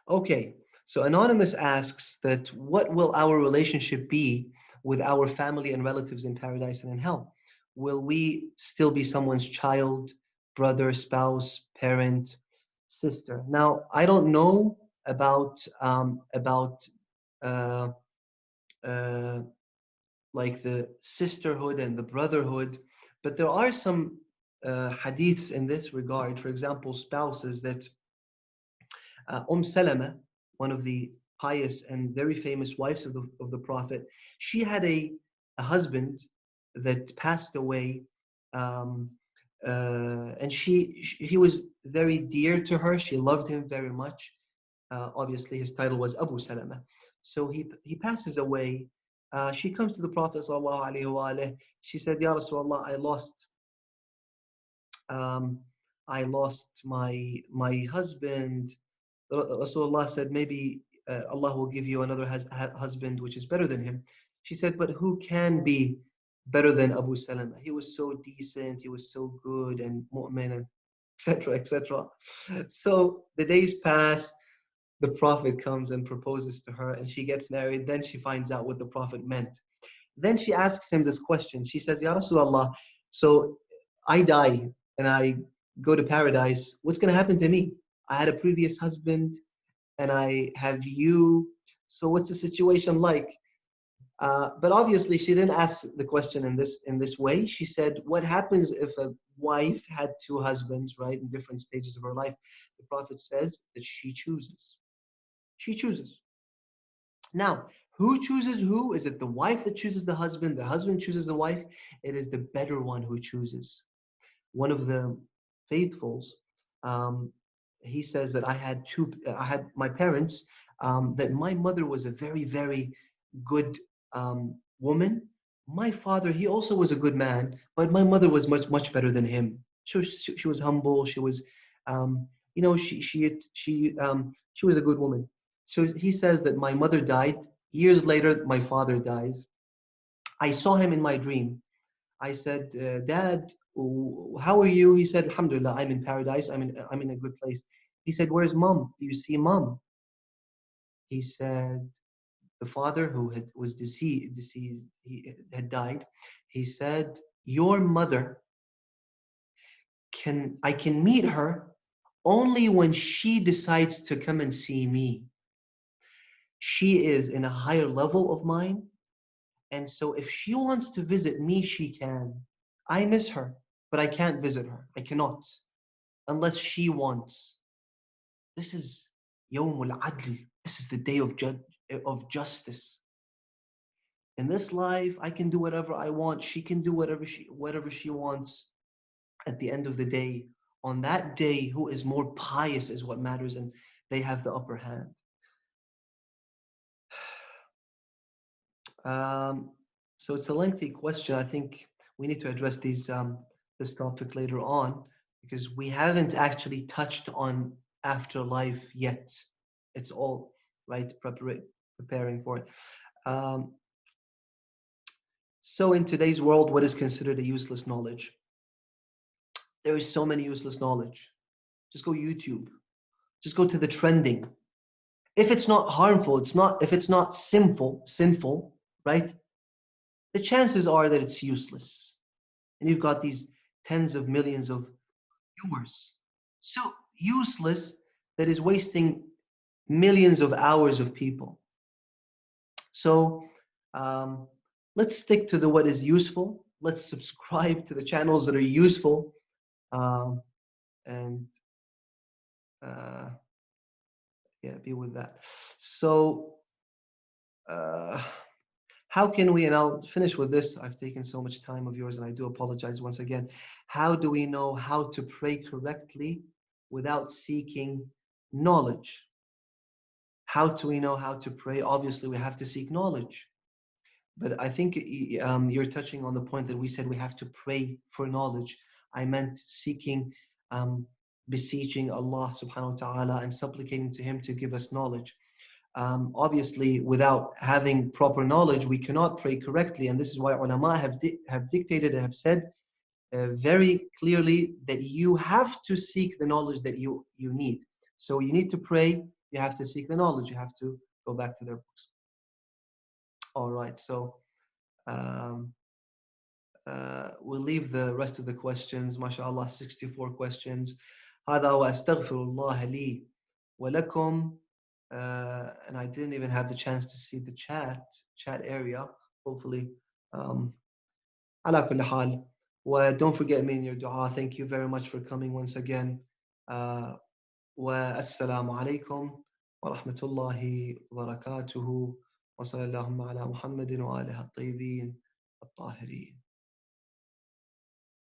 okay, so Anonymous asks that what will our relationship be with our family and relatives in paradise and in hell? Will we still be someone's child, brother, spouse, parent, sister? Now, I don't know about uh, uh, like the sisterhood and the brotherhood, but there are some hadiths in this regard. For example, spouses that Salama, one of the pious and very famous wives of the Prophet, she had a husband that passed away, um, and he was very dear to her. She loved him very much. Obviously, his title was Abu Salama. So he passes away. She comes to the Prophet sallallahu alaihi wasallam. She said, "Ya Rasulullah, um, I lost my husband." Rasulullah said, maybe Allah will give you another husband which is better than him. She said, but who can be better than Abu Salama? He was so decent, he was so good and mu'min, and etc. etc. So the days pass, the Prophet comes and proposes to her, and she gets married. Then she finds out what the Prophet meant. Then she asks him this question. She says, Ya Rasulullah, so I die and I go to paradise. What's going to happen to me? I had a previous husband and I have you. So what's the situation like? But obviously, she didn't ask the question in this way. She said, "What happens if a wife had two husbands, right, in different stages of her life?" The Prophet says that she chooses. She chooses. Now, who chooses who? Is it the wife that chooses the husband? The husband chooses the wife? It is the better one who chooses. One of the faithfuls, um, he says that I had my parents, that my mother was a very, very good woman. My father, he also was a good man, but my mother was much, much better than him. She was humble. She was, she was a good woman. So he says that my mother died. Years later, my father dies. I saw him in my dream. I said, Dad, how are you? He said, Alhamdulillah, I'm in paradise. I'm in a good place. He said, where's mom? Do you see mom? He said, the father who was deceased, he had died. He said, your mother I can meet her only when she decides to come and see me. She is in a higher level of mine. And so if she wants to visit me, she can. I miss her, but I can't visit her. I cannot unless she wants. This is Yawm al-Adl. This is the day of justice. In this life, I can do whatever I want. She can do whatever she wants. At the end of the day, on that day, who is more pious is what matters, and they have the upper hand. Um, so it's a lengthy question. I think we need to address this topic later on because we haven't actually touched on afterlife yet. It's all right, preparing for it. Um, so in today's world, what is considered a useless knowledge? There is so many useless knowledge. Just go YouTube. Just go to the trending. If it's not harmful, it's not. If it's not sinful, right? The chances are that it's useless. And you've got these tens of millions of viewers. So useless that is wasting millions of hours of people. So um, let's stick to what is useful. Let's subscribe to the channels that are useful, and uh, yeah, be with that. So uh, how can we, and I'll finish with this, I've taken so much time of yours and I do apologize once again. How do we know how to pray correctly without seeking knowledge? How do we know how to pray? Obviously, we have to seek knowledge. But I think you're touching on the point that we said we have to pray for knowledge. I meant seeking, beseeching Allah subhanahu wa ta'ala and supplicating to Him to give us knowledge. Obviously, without having proper knowledge, we cannot pray correctly. And this is why ulama have dictated and have said very clearly that you have to seek the knowledge that you need. So you need to pray, you have to seek the knowledge, you have to go back to their books. All right, so um, we'll leave the rest of the questions. MashaAllah, 64 questions. هذا وأستغفر الله لي ولكم. And I didn't even have the chance to see the chat area. Hopefully, على كل حال. Don't forget me in your dua. Thank you very much for coming once again. والسلام عليكم ورحمة الله وبركاته وصلى اللهم على محمد وآله الطيبين الطاهرين.